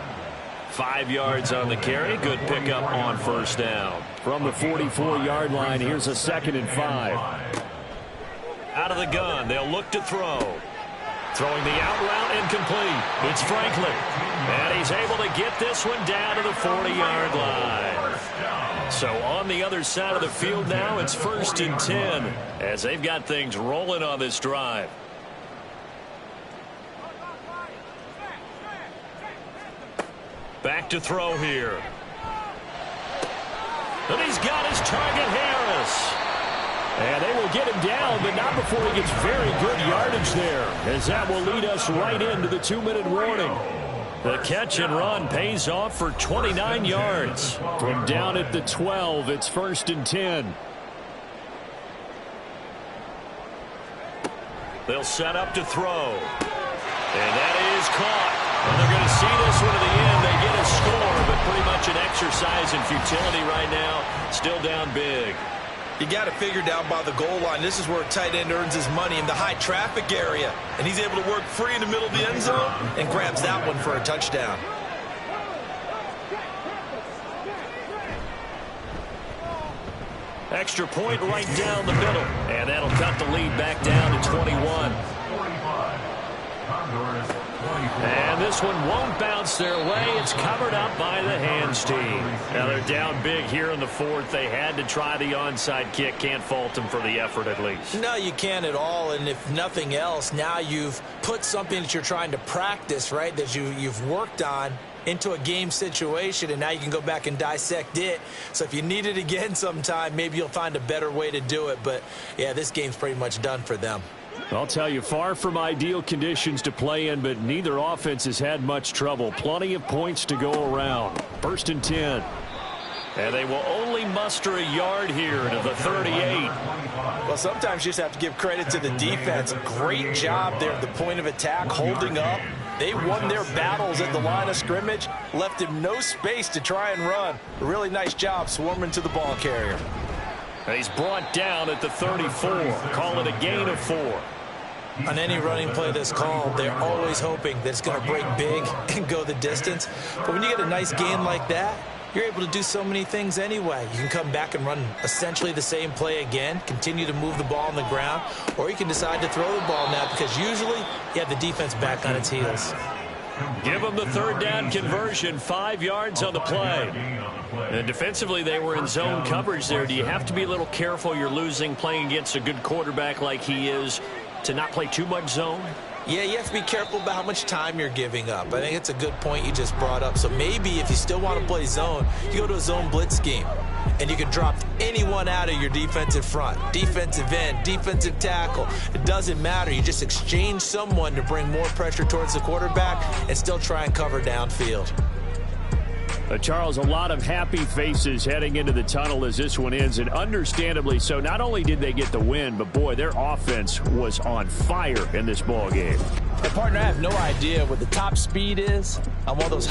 S1: 5 yards on the carry. Good pickup on first down.
S5: From the 44-yard line, here's a 2nd and 5.
S1: Out of the gun, they'll look to throw. Throwing the out route incomplete. It's Franklin. And he's able to get this one down to the 40-yard line. So on the other side of the field now, it's 1st and 10 as they've got things rolling on this drive. Back to throw here. And he's got his target, Harris.
S5: And they will get him down, but not before he gets very good yardage there, as that will lead us right into the 2-minute warning.
S1: The catch and run pays off for 29 yards.
S5: From down at the 12, it's 1st and 10.
S1: They'll set up to throw. And that is caught. And they're going to see this one to the end. They get a score, but pretty much an exercise in futility right now. Still down big.
S2: You got to figure down by the goal line. This is where a tight end earns his money in the high traffic area. And he's able to work free in the middle of the end zone and grabs that one for a touchdown.
S1: Extra point right down the middle. And that'll cut the lead back down to 21.
S4: Condors, 24.
S1: And this one won't bounce their way. It's covered up by the hands team. Now they're down big here in the 4th. They had to try the onside kick. Can't fault them for the effort at least.
S2: No, you can't at all. And if nothing else, now you've put something that you're trying to practice, right, that you've worked on into a game situation, and now you can go back and dissect it. So if you need it again sometime, maybe you'll find a better way to do it. But, yeah, this game's pretty much done for them.
S5: I'll tell you, far from ideal conditions to play in, but neither offense has had much trouble. Plenty of points to go around. 1st and 10.
S1: And they will only muster a yard here to the 38.
S2: Well, sometimes you just have to give credit to the defense. Great job there at the point of attack, holding up. They won their battles at the line of scrimmage, left him no space to try and run. A really nice job swarming to the ball carrier.
S1: And he's brought down at the 34. Call it a gain of 4.
S2: On any running play that's called, they're always hoping that it's going to break big and go the distance. But when you get a nice gain like that, you're able to do so many things anyway. You can come back and run essentially the same play again, continue to move the ball on the ground, or you can decide to throw the ball now because usually you have the defense back on its heels.
S1: Give them the 3rd down conversion, 5 yards on the play. And defensively, they were in zone coverage there. Do you have to be a little careful? You're losing, playing against a good quarterback like he is, to not play too much zone?
S2: Yeah, you have to be careful about how much time you're giving up. I think it's a good point you just brought up. So maybe if you still want to play zone, you go to a zone blitz scheme. And you can drop anyone out of your defensive front. Defensive end, defensive tackle. It doesn't matter. You just exchange someone to bring more pressure towards the quarterback and still try and cover downfield.
S5: Charles, a lot of happy faces heading into the tunnel as this one ends, and understandably so. Not only did they get the win, but, boy, their offense was on fire in this ball game.
S2: Hey, partner, I have no idea what the top speed is on one of those